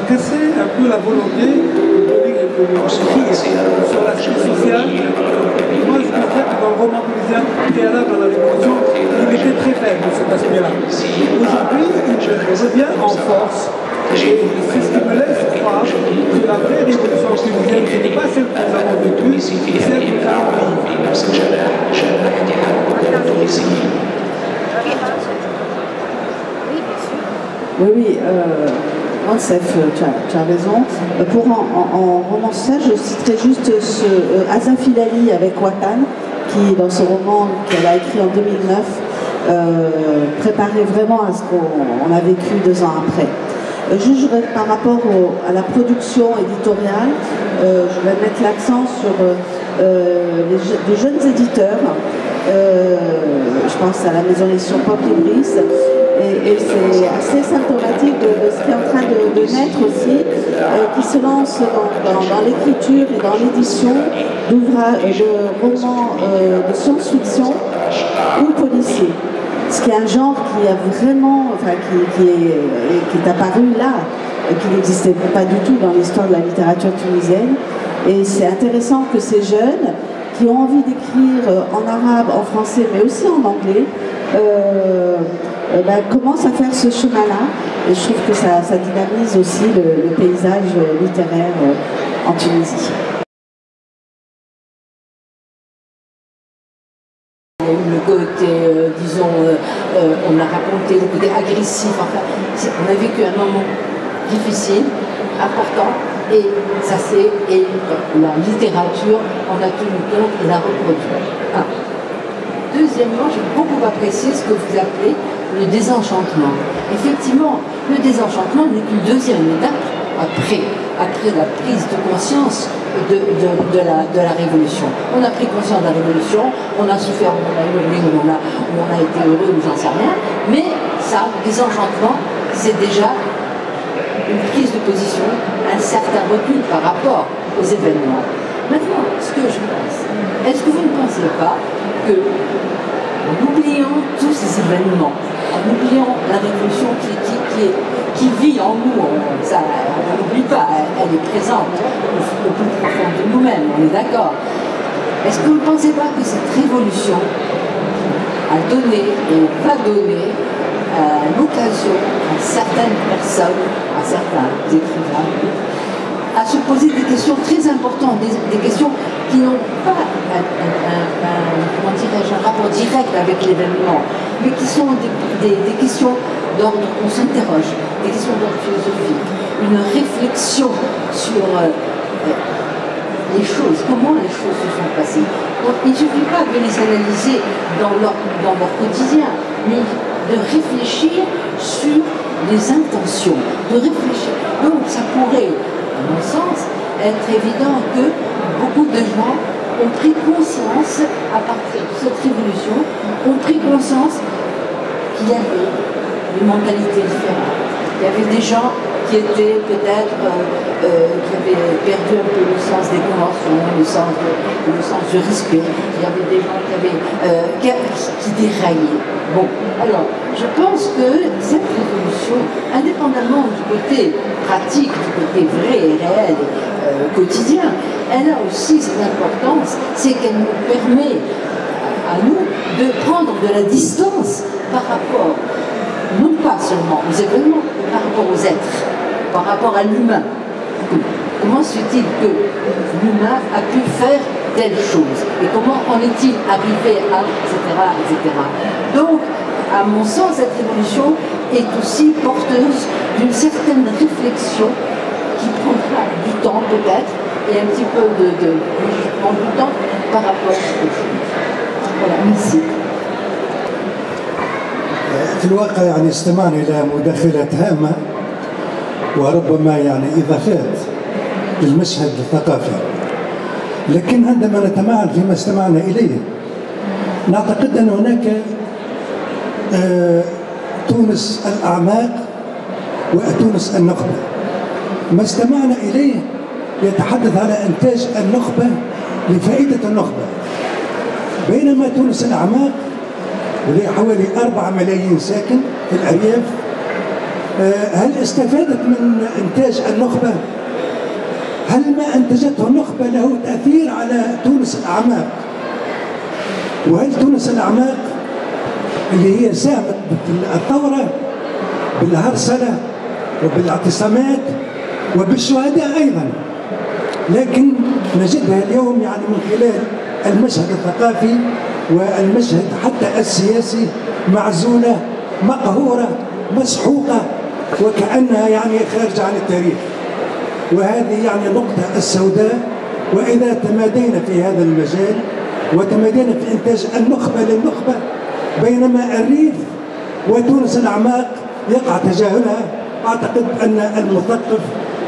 cassait un peu la volonté de l'écrire sur l'aspect social. Moi je considère que dans le roman tunisien préalable à la Révolution, il était très faible cet aspect-là. Aujourd'hui, il revient en force. Et c'est ce qui me laisse croire que la vraie révolution tunisienne, ce n'est pas celle que nous avons vécue, c'est celle que nous allons vivre. Oui, Ansef, tu as raison. En romancier, je citerai juste Azaf Hilali avec Watan, qui, dans ce roman qu'elle a écrit en 2009, préparait vraiment à ce qu'on a vécu 2 ans après. Juste par rapport à la production éditoriale, je vais mettre l'accent sur les jeunes éditeurs. Je pense à la maison d'édition Pop Libris. Et c'est assez symptomatique de ce qui est en train de naître aussi, qui se lance dans l'écriture et dans l'édition d'ouvrages, de romans de science-fiction ou policiers. Ce qui est un genre qui a vraiment, enfin, qui est apparu là, qui n'existait pas du tout dans l'histoire de la littérature tunisienne. Et c'est intéressant que ces jeunes qui ont envie d'écrire en arabe, en français, mais aussi en anglais, commencent à faire ce chemin-là. Et je trouve que ça dynamise aussi le paysage littéraire en Tunisie. Le côté, disons, on a raconté le côté agressif, enfin, on a vécu un moment difficile, important, et ça c'est, et la littérature en a tenu compte et l'a reproduit. Deuxièmement, j'ai beaucoup apprécié ce que vous appelez le désenchantement. Effectivement, le désenchantement n'est qu'une deuxième étape après la prise de conscience de la Révolution. On a pris conscience de la Révolution, on a souffert, on a hurlé, on a été heureux, ou j'en sais rien, mais ça, le désenchantement, c'est déjà une prise de position, un certain recul par rapport aux événements. Maintenant, ce que je pense, est-ce que vous ne pensez pas que, en oubliant tous ces événements, en oubliant la révolution qui vit en nous, on n'oublie pas, elle est présente au plus profond de nous-mêmes, on est d'accord. Est-ce que vous ne pensez pas que cette révolution a donné et va donner l'occasion à certaines personnes, à certains écrivains, à se poser des questions très importantes, des questions qui n'ont pas comment dirais-je, un rapport direct avec l'événement, mais qui sont des questions d'ordre, on s'interroge, des questions d'ordre philosophique, une réflexion sur les choses, comment les choses se sont passées. Donc, il ne suffit pas de les analyser dans leur quotidien, mais de réfléchir sur les intentions, de réfléchir. Donc ça pourrait, à mon sens, être évident que beaucoup de gens ont pris conscience, à partir de cette révolution, ont pris conscience qu'il y avait des mentalités différentes. Il y avait des gens qui étaient peut-être, qui avaient perdu un peu le sens des conventions, le sens du respect. Il y avait des gens qui déraillaient. Bon, alors, je pense que cette révolution, indépendamment du côté pratique, du côté vrai et réel, quotidien, elle a aussi cette importance, c'est qu'elle nous permet à nous de prendre de la distance par rapport, non pas seulement aux événements, mais par rapport aux êtres, par rapport à l'humain. Comment se fait-il que l'humain a pu faire telle chose? Et comment en est-il arrivé à, etc. Donc, à mon sens, cette révolution est aussi porteuse d'une certaine réflexion qui prendra du temps peut-être, et un petit peu de jugement du temps par rapport à cette chose. Voilà, merci. في الواقع يعني استمعنا إلى مداخلات هامة وربما يعني إضافات للمشهد الثقافي، لكن عندما نتمعن فيما استمعنا إليه نعتقد أن هناك تونس الأعماق وتونس النخبة. ما استمعنا إليه يتحدث على إنتاج النخبة لفائدة النخبة، بينما تونس الأعماق وهي حوالي 4 ملايين ساكن في الأرياف، هل استفادت من إنتاج النخبة؟ هل ما أنتجته النخبة له تأثير على تونس الأعماق؟ وهل تونس الأعماق اللي هي ساهمت بالثورة بالهرسلة وبالاعتصامات وبالشهداء أيضا، لكن نجدها اليوم يعني من خلال المشهد الثقافي والمشهد حتى السياسي معزولة مقهورة مسحوقة وكأنها يعني خارجة عن التاريخ، وهذه يعني النقطة السوداء. وإذا تمادينا في هذا المجال وتمادينا في إنتاج النخبة للنخبة بينما الريف وتونس الأعماق يقع تجاهلها، أعتقد أن المثقف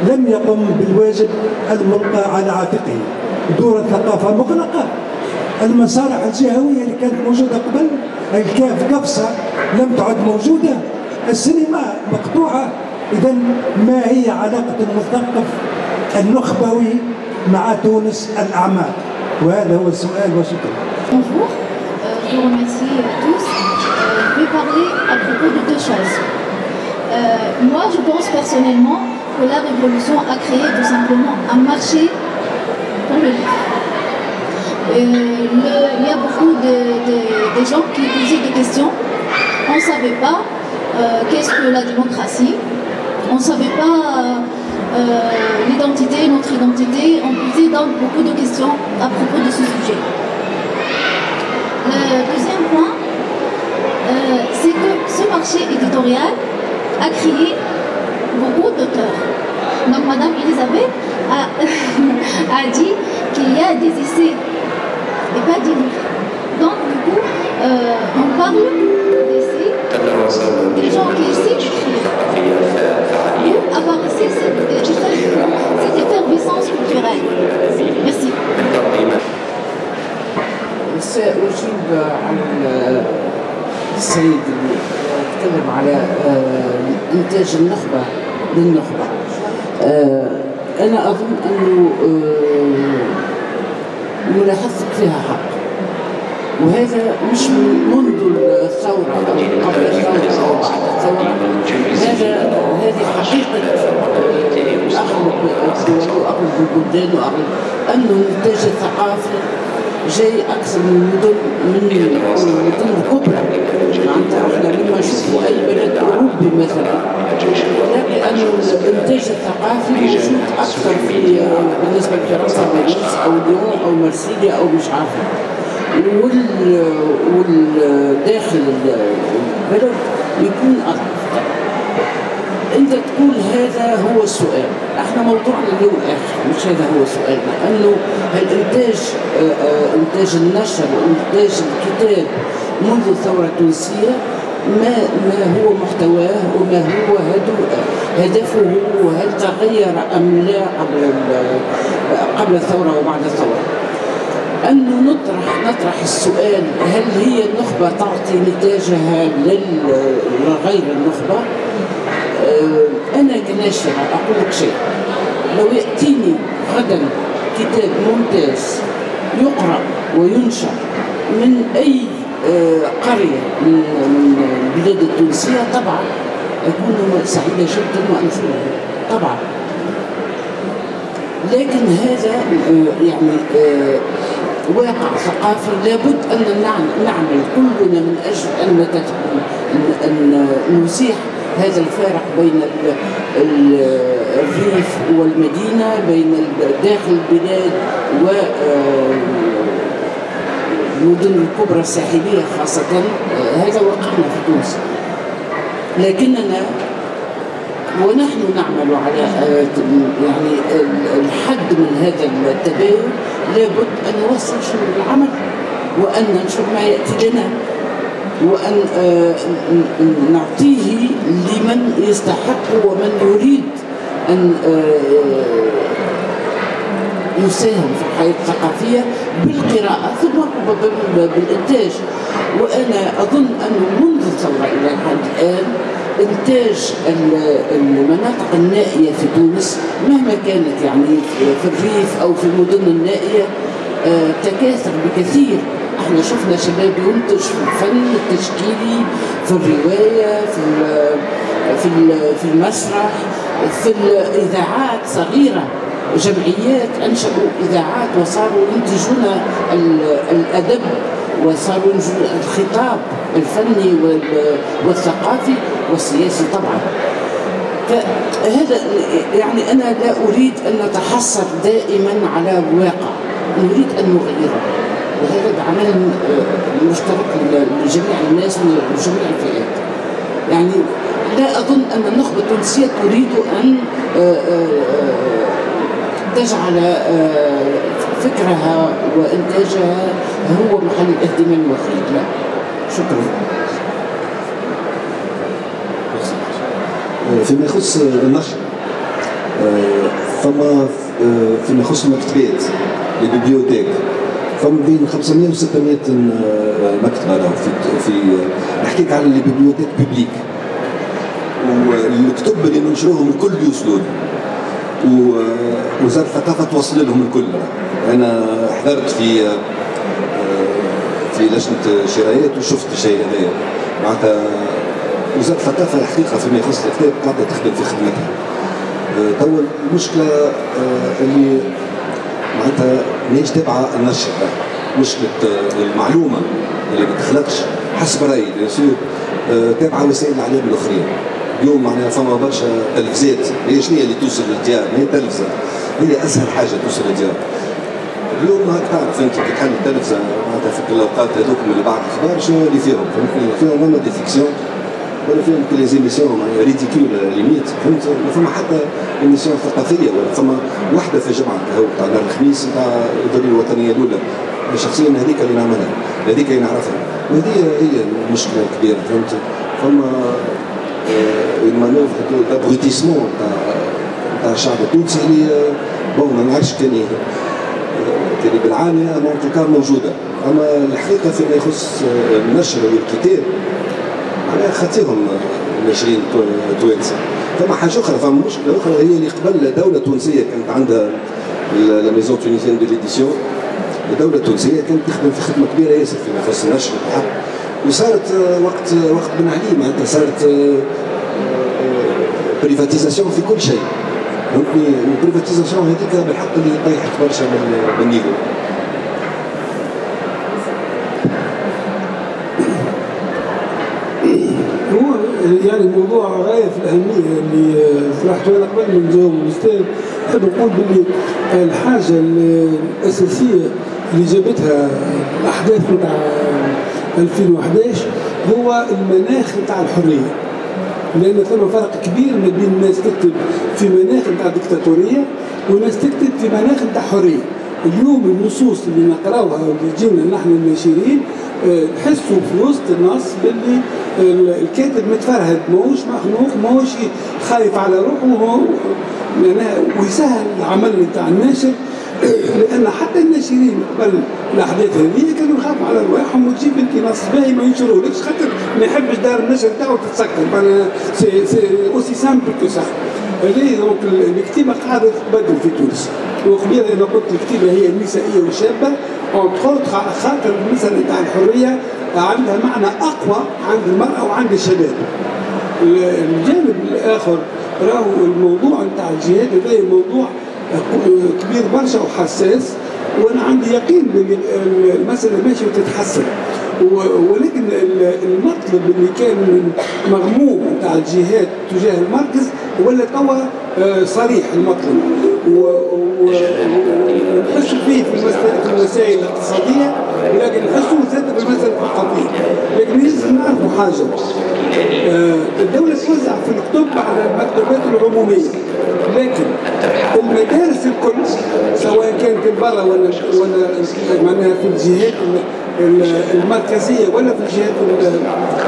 لم يقم بالواجب الملقى على عاتقه. دور الثقافة مغلقة، المسارح الجهوية اللي كانت موجودة قبل الكاف قفصة لم تعد موجودة، السينما مقطوعة. إذا ما هي علاقة المثقف النخبوي مع تونس الأعماق؟ وهذا هو السؤال وشكرا. Bonjour, je vous remercie tous. Je vais parler à propos de deux choses. Moi, je pense personnellement que la révolution a créé tout simplement un marché pour le livre. Il y a beaucoup de gens qui posaient des questions. On ne savait pas qu'est-ce que la démocratie. On ne savait pas l'identité, notre identité. On posait donc beaucoup de questions à propos de ce sujet. Le deuxième point, c'est que ce marché éditorial a créé beaucoup d'auteurs. Donc Madame Elisabeth a dit qu'il y a des essais et pas des livres. Donc du coup, on parle d'essais, des gens qui essaient d'écrire. Où apparaissait cette effervescence culturelle. Merci. سأجيب عن السيد اللي تكلم على إنتاج النخبة للنخبة. أنا أظن أنه ملاحظتك فيها حق، وهذا مش منذ الثورة أو قبل الثورة أو بعد الثورة. هذه حقيقة أغلب الدول وأغلب البلدان وأغلب أنه الإنتاج الثقافي جاي أكثر من المدن الكبرى. معناتها احنا لما نشوفوا أي بلد أوروبي مثلا نلاقي أنه الإنتاج الثقافي موجود أكثر بالنسبة لفرنسا باريس أو ليون أو مرسيليا أو مش عارفة، والداخل البلد يكون أضعف. أنت تقول هذا هو السؤال، احنا موضوعنا اليوم آخر مش هذا هو سؤالنا، أنه الإنتاج إنتاج النشر وإنتاج الكتاب منذ الثورة التونسية ما هو محتواه وما هو هدفه، وهل تغير أم لا قبل الثورة وبعد الثورة؟ أنه نطرح السؤال هل هي النخبة تعطي نتاجها لغير النخبة؟ أنا كناشرة أقول لك شيء، لو يأتيني غدا كتاب ممتاز يقرأ وينشر من أي قرية من البلاد التونسية طبعا أكون سعيدة جدا وأنشره طبعا. لكن هذا يعني واقع ثقافي لابد أن نعمل كلنا من أجل أن نزيح هذا الفارق بين الريف والمدينة، بين داخل البلاد والمدن الكبرى الساحلية خاصة. هذا واقعنا في تونس، لكننا ونحن نعمل على يعني الحد من هذا التباين لابد أن نوصل شنو العمل وأن ننشر ما يأتي لنا وأن نعطيه لمن يستحق ومن يريد أن يساهم في الحياة الثقافية بالقراءة ثم بالإنتاج. وأنا أظن أنه منذ الثورة إلى الآن إنتاج المناطق النائية في تونس مهما كانت يعني في الريف أو في المدن النائية تكاثر بكثير. احنا شفنا شباب ينتج في الفن التشكيلي، في الرواية، في المسرح، في الإذاعات صغيرة، جمعيات أنشأوا إذاعات وصاروا ينتجون الأدب وصاروا ينتجون الخطاب الفني والثقافي والسياسي طبعا. فهذا يعني أنا لا أريد أن نتحصر دائما على واقع، نريد أن نغيره، وهذا بعمل مشترك لجميع الناس وجميع الفئات. يعني لا أظن أن النخبة التونسية تريد أن تجعل فكرها وإنتاجها هو محل الاهتمام الوحيد، لا. شكرا. فيما يخص النشر فيما يخص المكتبات البيبليوتيك فما بين 500 و 600 مكتبة في نحكيك على البيبليوتيك بيبليك، والكتب اللي ننشروهم الكل يوصلون، ووزارة الثقافة توصل لهم الكل. أنا حضرت في لجنة شرايات وشفت الشيء هذايا. معناتها وزارة الثقافة الحقيقة فيما يخص الكتاب قاعدة تخدم في خدمتها. توا المشكلة اللي معناتها ماهيش تابعة النشر، مشكلة المعلومة اللي ما تخلقش حسب رأيي تابعة وسائل الإعلام الأخرين. اليوم معناها فما برشا تلفزات، هي شنو اللي توصل للديار؟ ما هي تلفزة، هي أسهل حاجة توصل للديار. اليوم هاك تعرف أنت كي تحل التلفزة معناتها في الأوقات هذوك اللي بعد الأخبار شنو اللي فيهم؟ فيهم اما دي فيكسيون ولا فيهم كل زيميسيون ريديكول ليميت، فهمت؟ ما فما حتى ايميسيون ثقافية ولا فما وحدة في الجمعة هو تاع نهار الخميس تاع الدولة الوطنية الأولى. شخصيا هذيك اللي نعملها، هذيك اللي نعرفها، وهذه هي المشكلة الكبيرة، فهمت؟ فما المانوفر دابروتيسمون تاع الشعب التونسي اللي بون ما نعرفش كان بالعانية مونتوكار موجودة. أما الحقيقة فيما يخص النشر والكتاب معناها خاطرهم الناشرين التوانسه. ثم حاجه اخرى، ثم مشكله اخرى هي اللي قبل دوله تونسيه كانت عندها لا ميزون تونيزيان دو ليديسيون. الدوله التونسيه كانت تخدم في خدمه كبيره ياسر فيما يخص النشر والحق، وصارت وقت بن علي معناتها صارت بريفاتيزاسيون في كل شيء. فهمتني؟ البريفاتيزاسيون هذيك بالحق اللي طيحت برشا من النيفو. هو يعني موضوع غايه في الاهميه اللي طرحته انا قبل من نجاوب الاستاذ. نحب نقول باللي الحاجه الاساسيه اللي جابتها الاحداث نتاع 2011 هو المناخ نتاع الحريه. لان ثم فرق كبير ما بين الناس تكتب في مناخ نتاع ديكتاتوريه وناس تكتب في مناخ نتاع حريه. اليوم النصوص اللي نقراوها واللي تجينا نحن الناشرين نحسوا في وسط النص باللي الكاتب متفرهد، ماهوش مخنوق، ماهوش خايف على روحه، ويسهل العمل نتاع الناشر. لان حتى الناشرين قبل الاحداث هذه كانوا يخافوا على رواحهم، وتجيب انت نص باهي ما ينشروهلكش خاطر ما يحبش دار النشر تاعو تتسكر. سي اوسي سامبل كو سا. هذه دونك الكتيبه قاعده تتبدل في تونس. وقبيله انا قلت الكتيبه هي النسائيه والشابه، خاطر المساله نتاع الحريه عندها معنى اقوى عند المراه وعند الشباب. الجانب الاخر راهو الموضوع نتاع الجهاد هذا موضوع كبير برشا وحساس، وانا عندي يقين بان المساله ماشيه وتتحسن. ولكن المطلب اللي كان مغموم نتاع الجهاد تجاه المركز ولا توا صريح المطلب، ونحسوا فيه في المسائل الاقتصاديه، ولكن نحسوا زاد في المسائل الثقافيه. لكن لازم نعرفوا حاجه، الدوله توزع في الكتب على المكتبات العموميه، لكن المدارس الكل سواء كانت برا ولا معناها في الجهات المركزيه ولا في الجهات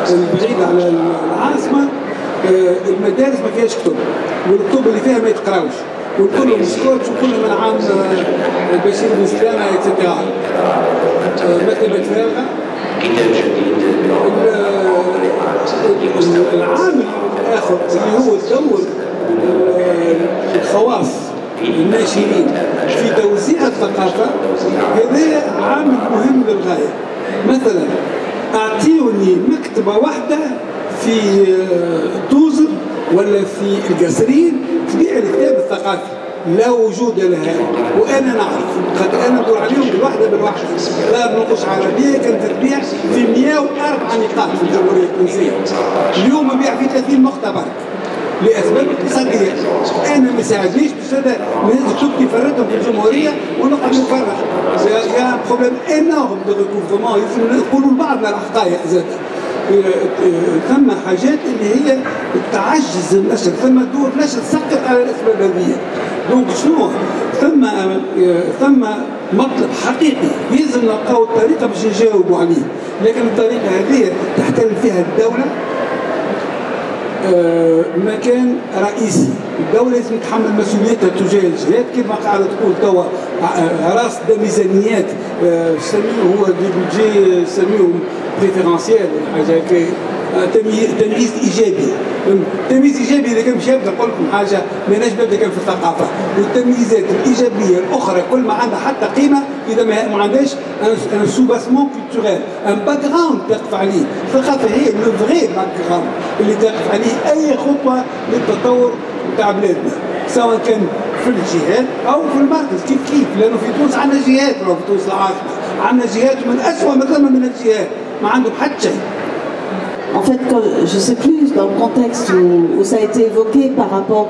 البعيده على العاصمه، المدارس ما فيهاش كتب، والكتب اللي فيها ما يتقراوش، والكل مسكوت وكل من عام بشير بن سلامه ايتترا. مكتبه فارغه. العامل الاخر اللي هو الدور الخواص الناشرين في توزيع الثقافه، هذا عامل مهم للغايه. مثلا اعطيوني مكتبه واحده في توزر ولا في القصرين تبيع الكتاب الثقافي، لا وجود لها. وانا نعرف خاطر انا ندور عليهم بالوحده دار نقوش عربيه كانت تبيع في 104 نقاط في الجمهوريه التونسيه. اليوم نبيع في 30 مختبر لاسباب اقتصاديه. انا ما ساعدنيش باش هذا الناس كتبتي فرتهم في الجمهوريه ونقعد نفرح. يا بروبليم انورم دو ريكوفرمون، لازم نقولوا لبعضنا الحقائق زاد. ثم حاجات اللي هي تعجز النشر، ثم دور نشر سقط على الاسباب هذه. دونك شنو ثم مطلب حقيقي لازم نلقاو الطريقه باش نجاوبوا عليه، لكن الطريقه هذه تحتل فيها الدوله مكان رئيسي. الدولة لازم تتحمل مسؤوليتها تجاه الجهات كما قاعدة تقول توا راس ميزانيات سميوه هو دي بيجي سميوهم بريفيرونسيال ولا حاجة هكا، تمييز إيجابي. تمييز إيجابي إذا كان باش يبدا نقول لكم حاجة ماناش بابدا كان في الثقافة، والتمييزات الإيجابية الأخرى كل ما عندها حتى قيمة إذا ما عندهاش ان سوباسمون كولتوريل، ان باك جراوند تقف عليه. الثقافة هي لو فغي باك جراوند اللي تقف عليه أي خطوة للتطور نتاع بلادنا، سواء كان في الجهات أو في المركز كيف لأنه في تونس عندنا جهات، في تونس العاصمة عندنا جهات من أسوأ ما ثم من الجهات ما عندهم حتى شيء. En fait, je ne sais plus dans le contexte où ça a été évoqué par rapport,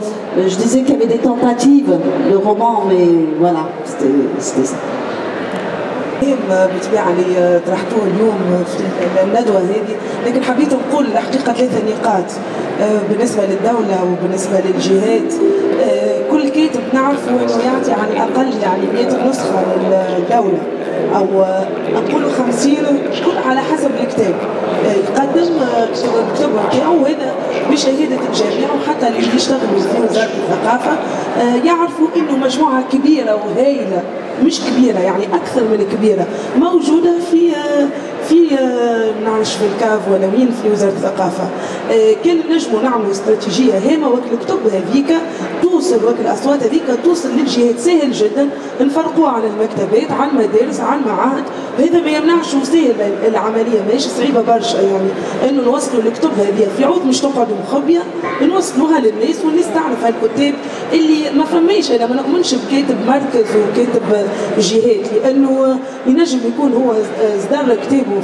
je disais qu'il y avait des tentatives, le roman, mais voilà, c'était ça. بالطبيعه اللي طرحتوه اليوم في الندوه هذه، لكن حبيت نقول الحقيقه 3 نقاط بالنسبه للدوله وبالنسبه للجهات. كل كاتب نعرفه انه يعطي على الاقل يعني 100 نسخه للدوله، او نقولوا 50 كل على حسب الكتاب يقدم الكتب نتاعو، وهذا بشهاده الجميع وحتى اللي يشتغلوا في وزاره الثقافه يعرفوا انه مجموعه كبيره وهائله، مش كبيره يعني اكثر من كبيره، موجوده في نعرفش في الكاف ولا وين في وزاره الثقافه. كان نجموا نعملوا استراتيجيه هامه وقت الكتب هذيك توصل، وقت الاصوات هذيك توصل للجهات. سهل جدا نفرقوها على المكتبات، على المدارس، على المعاهد. هذا ما يمنعش وسهل العمليه، ماهيش صعيبه برشا يعني انه نوصلوا الكتب هذه في عود مش تقعد مخبيه، نوصلوها للناس والناس تعرف هالكتاب اللي ما فماش. انا ما نؤمنش بكاتب مركز وكاتب جهات، لانه ينجم يكون هو اصدر كتابه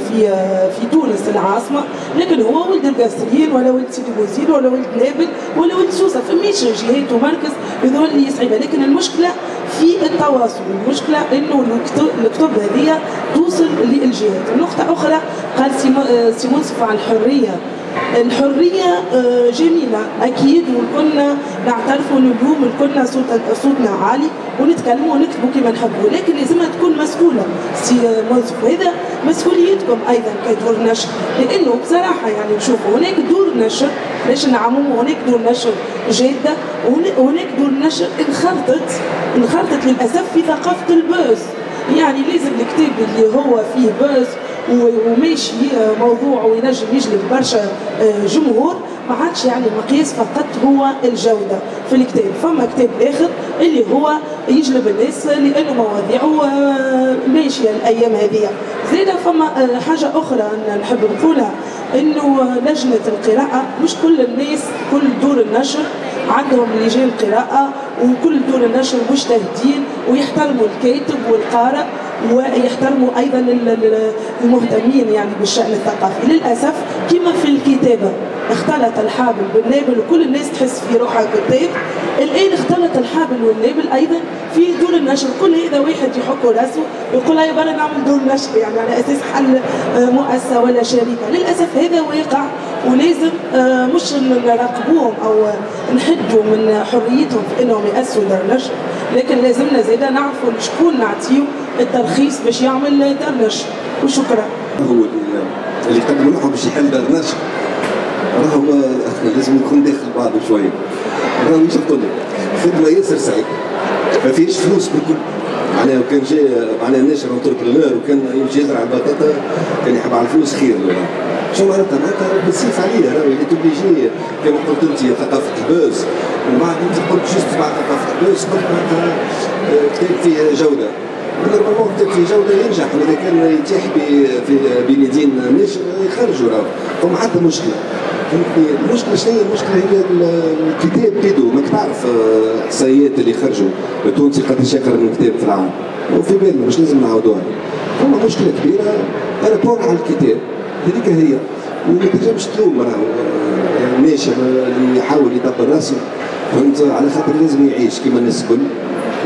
في تونس العاصمه، لكن هو ولد القصريين ولا ولد سيدي بوزيد ولا ولد نابل ولا ولد سوسه، فماش جهات ومركز يظهر لي صعيبه. لكن المشكله في التواصل، المشكله انه الكتب هذه توصل للجهات. نقطه اخرى قال سي منصف عن الحريه. الحريه جميله اكيد، وكنا نعترفوا انه اليوم كنا صوتنا عالي ونتكلموا ونكتبوا كما نحبوا، لكن لازمها تكون مسؤوله. سي منصف هذا مسؤوليتكم ايضا كدور نشر، لانه بصراحه يعني نشوفوا هناك دور نشر، ليش نعمموا، هناك دور نشر جاده وهناك دور نشر انخرطت للاسف في ثقافه البوز. يعني لازم الكتاب اللي هو فيه بوز وماشي موضوع وينجم يجلب برشا جمهور ما عادش يعني المقياس فقط هو الجوده في الكتاب. فما كتاب اخر اللي هو يجلب الناس لانه مواضيعه ماشيه الايام هذه. زيدا فما حاجه اخرى نحب نقولها، انه لجنه القراءه مش كل الناس، كل دور النشر عندهم لجان قراءه، وكل دور النشر مجتهدين ويحترموا الكاتب والقارئ ويحترموا ايضا المهتمين يعني بالشان الثقافي. للاسف كما في الكتابه اختلط الحابل بالنابل وكل الناس تحس في روحها كتاب، الان اختلط الحابل والنابل ايضا في دور النشر. كل هذا واحد يحك راسه يقول هيا برا نعمل دور نشر يعني على اساس حل مؤسسه ولا شركه. للاسف هذا واقع ولازم مش نراقبوهم او نحدوا من حريتهم في انهم ياسسوا دار نشر، لكن لازمنا زيدا نعرفوا لشكون نعطيو الترخيص باش يعمل دار نشر. وشكرا. هو اللي يقدم روحه باش يحل دار نشر راهو لازم يكون داخل بعضه شويه. راهو ايش نقول لك، خدمه ياسر صعيبه ما فيش فلوس بالكل. معناها كان جاي معناها ناشر انتربرونور وكان يمشي يزرع البطاطا كان يحب على الفلوس خير. شو معناتها بالسيف عليا راهو اللي توبليجي كما قلت انت ثقافه البوز، وبعد انت قلت جست بعد ثقافه البوز قلت معناتها كتاب فيه جوده. نورمالمون كتاب فيه جوده ينجح، واذا كان يتيح بين يدين ناشر يخرجوا راهو فما حتى مشكله. فهمتني؟ المشكله شنو هي؟ المشكله هي الكتاب بيدو. ماك تعرف احصائيات اللي خرجوا التونسي قداش يقرا من كتاب في العام، وفي بالنا مش لازم نعاودوها. فما مشكله كبيره رابور على الكتاب هذيك هي، وما تنجمش تلوم راهو الناشر اللي يحاول يدبر راسه، فهمت؟ على خاطر لازم يعيش كما الناس الكل،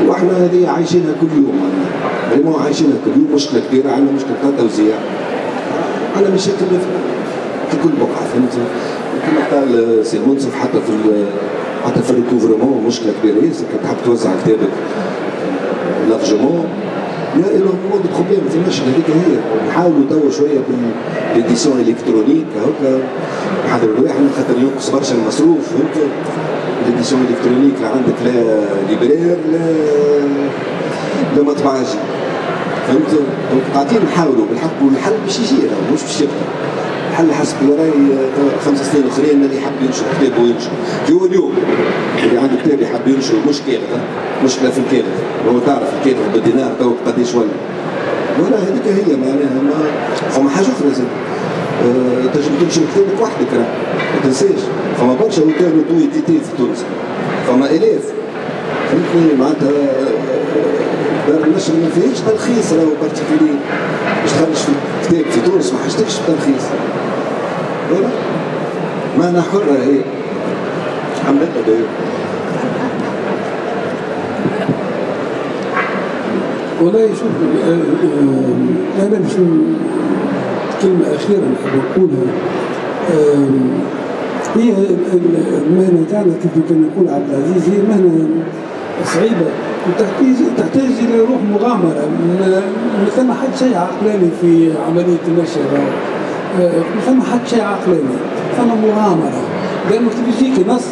واحنا هذه عايشينها كل يوم. فريمون عايشينها كل يوم. مشكله كبيره، عندنا مشكله تاع توزيع، عندنا مشاكل في كل بقعه، فهمت؟ كما قال سي منصف حتى في الريكوفرمون مشكله كبيره ياسر. كنت تحب توزع كتابك لارجمون يا إنه دو بروبليم ما فماش. هذيك هي نحاولوا توا شويه بالإديسيون الكترونيك هكا نحضر الواحد خاطر ينقص برشا المصروف، فهمت؟ الإديسيون الكترونيك لا عندك لا ليبرير لا مطبعجي، فهمت؟ دونك قاعدين نحاولوا بالحق، والحل باش يجي مش باش يبقى. الحل حسب راي 5 سنين اخرين اللي يحب ينشر كتاب وينشر. هو اليوم اللي عنده كتاب يحب ينشر مش كاغذ، مشكله في الكاغذ. هو تعرف الكاغذ بالدينار تو قداش ولا. ولا هذيك هي معناها فما حاجه اخرى لازم تنجم تنشر كتابك وحدك راه ما تنساش. فما برشا وكالة دويتيتي في تونس، فما الاف، فهمتني؟ معناتها دار النشر ما فيهاش ترخيص راهو بارتيكولي باش تخرج في كتاب في تونس ما حاجتكش بترخيص. ولا معناها حرة هي. الحمد لله. والله شوف انا باش كلمة أخيرة نحب نقولها، هي المهنة تاعنا كيف كان يقول عبد العزيز هي مهنة صعيبة تحتاج إلى روح مغامرة. ما ثم حد شيء عقلاني في عملية النشر، ما ثم حد شيء عقلاني، ثم مغامرة. لأنه كيف يجيك نص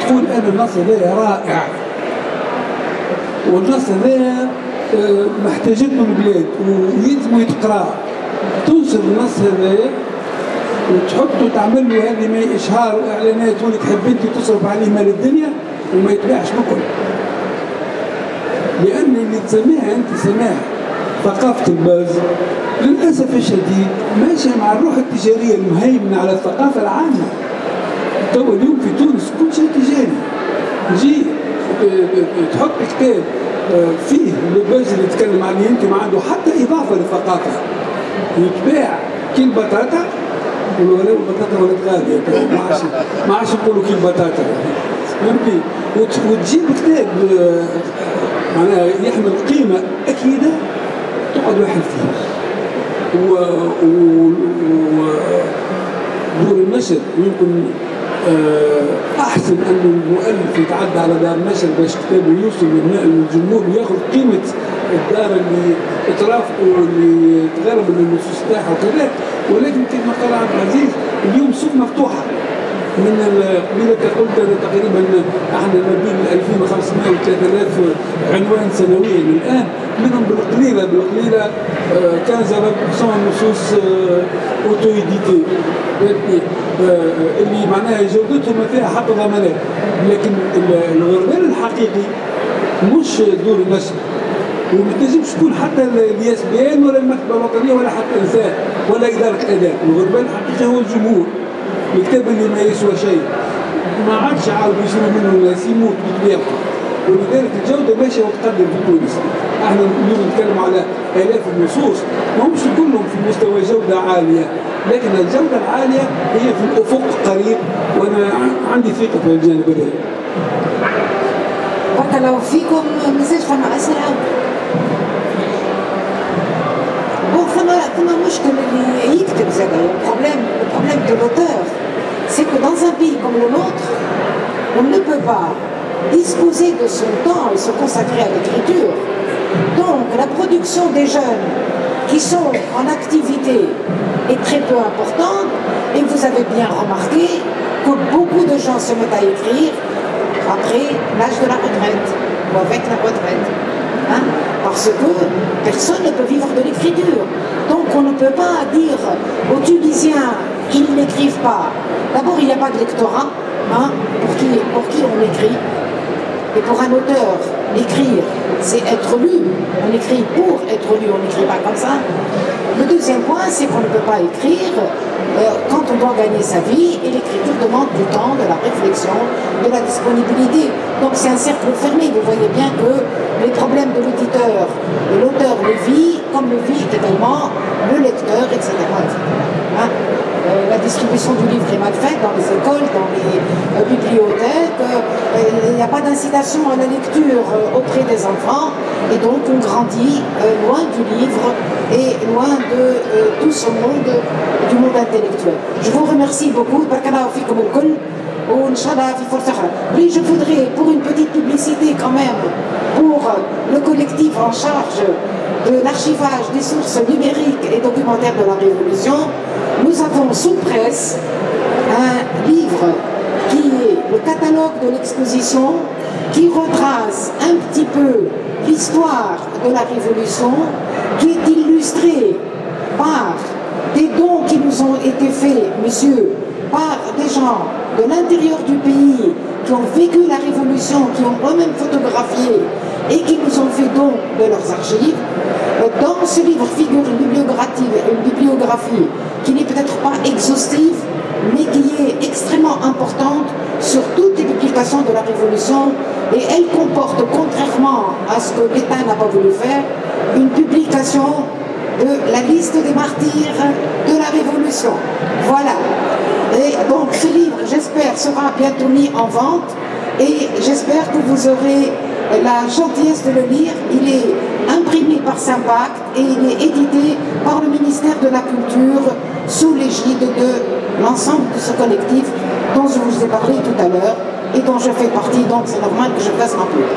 تقول أنا النص هذا رائع، والنص هذا محتاجين من البلاد ويلزموا يتقرا، توصل النص هذايا وتحطه تعمل له هذه ما اشهار واعلانات وانك تحب انت تصرف عليه مال الدنيا وما يتباعش بكل. لان اللي تسميها انت سماها ثقافه الباز للاسف الشديد ماشيه مع الروح التجاريه المهيمنه على الثقافه العامه. تو اليوم في تونس كل شيء تجاري. تجي تحط كتاب فيه الباز اللي يتكلم عليه انت ما عنده حتى اضافه للثقافه. يتباع كيل بطاطا ولو البطاطا ولات غاليه ما عادش نقولوا كيل بطاطا فهمتني. وتجيب كتاب معناها يحمل قيمه اكيده تقعد واحد فيه. دور النشر يمكن احسن ان المؤلف يتعدى على دار النشر باش كتابه يوصل للجمهور وياخذ قيمه الدار اللي ترافقه واللي تغرب النصوص تاعها وكذا. ولكن كما قال عبد العزيز اليوم سوق مفتوحه من قبيله قلت انا تقريبا احنا ما بين 2500 و 3000 عنوان سنويا الان، منهم بالقليله 15 نصوص اوتو ايديتي اللي معناها جودتهم ما فيها حتى ضمانات. لكن الغربال الحقيقي مش دور النشر وما تنجمش تكون حتى الياس بي ان ولا المكتبه الوطنيه ولا حتى انسان ولا اداره اداء. الغربال الحقيقي هو الجمهور. الكتاب اللي ما يسوى شيء ما عادش عاود يشري منه الناس يموت ويبقى. ولذلك الجوده ماشيه وتقدم في تونس. احنا اليوم نتكلم على الاف النصوص ما همش كلهم في مستوى جوده عاليه، لكن الجوده العاليه هي في الافق قريب وانا عندي ثقه في الجانب هذا. بارك الله فيكم. مازال فما اسئله؟ فما مشكل اللي يكتب زاد. البروبلème de l'auteur, c'est que dans un pays comme le nôtre, on ne peut pas disposer de son temps et se consacrer à l'écriture. Donc la production des jeunes qui sont en activité est très peu importante et vous avez bien remarqué que beaucoup de gens se mettent à écrire après l'âge de la retraite ou avec la retraite. Hein? Parce que personne ne peut vivre de l'écriture. Donc on ne peut pas dire aux Tunisiens qu'ils n'écrivent pas. D'abord, il n'y a pas de lectorat hein, pour qui on écrit. Et pour un auteur, écrire, c'est être lu. On écrit pour être lu, on n'écrit pas comme ça. Le deuxième point, c'est qu'on ne peut pas écrire quand on doit gagner sa vie, et l'écriture demande du temps, de la réflexion, de la disponibilité. Donc c'est un cercle fermé. Vous voyez bien que les problèmes de l'éditeur et l'auteur le vit, comme le vit également le lecteur, etc. Hein? La distribution du livre est mal faite dans les écoles, dans les bibliothèques. Il n'y a pas d'incitation à la lecture auprès des enfants. Et donc on grandit loin du livre et loin de tout ce monde, du monde intellectuel. Je vous remercie beaucoup. Oui, je voudrais, pour une petite publicité quand même, pour le collectif en charge de l'archivage des sources numériques et documentaires de la Révolution, nous avons sous presse un livre qui est le catalogue de l'exposition, qui retrace un petit peu l'histoire de la Révolution, qui est illustré par des dons qui nous ont été faits, monsieur, par des gens de l'intérieur du pays qui ont vécu la Révolution, qui ont eux-mêmes photographié et qui nous ont fait don de leurs archives. Dans ce livre figure une bibliographie qui n'est peut-être pas exhaustive, mais qui est extrêmement importante sur toutes les publications de la Révolution, et elle comporte, contrairement à ce que l'État n'a pas voulu faire, une publication de la liste des martyrs de la Révolution. Voilà. Et donc ce livre, j'espère, sera bientôt mis en vente, et j'espère que vous aurez la gentillesse de le lire. Il est imprimé par Sympact et il est édité par le ministère de la Culture sous l'égide de l'ensemble de ce collectif dont je vous ai parlé tout à l'heure et dont je fais partie, donc c'est normal que je fasse ma pub.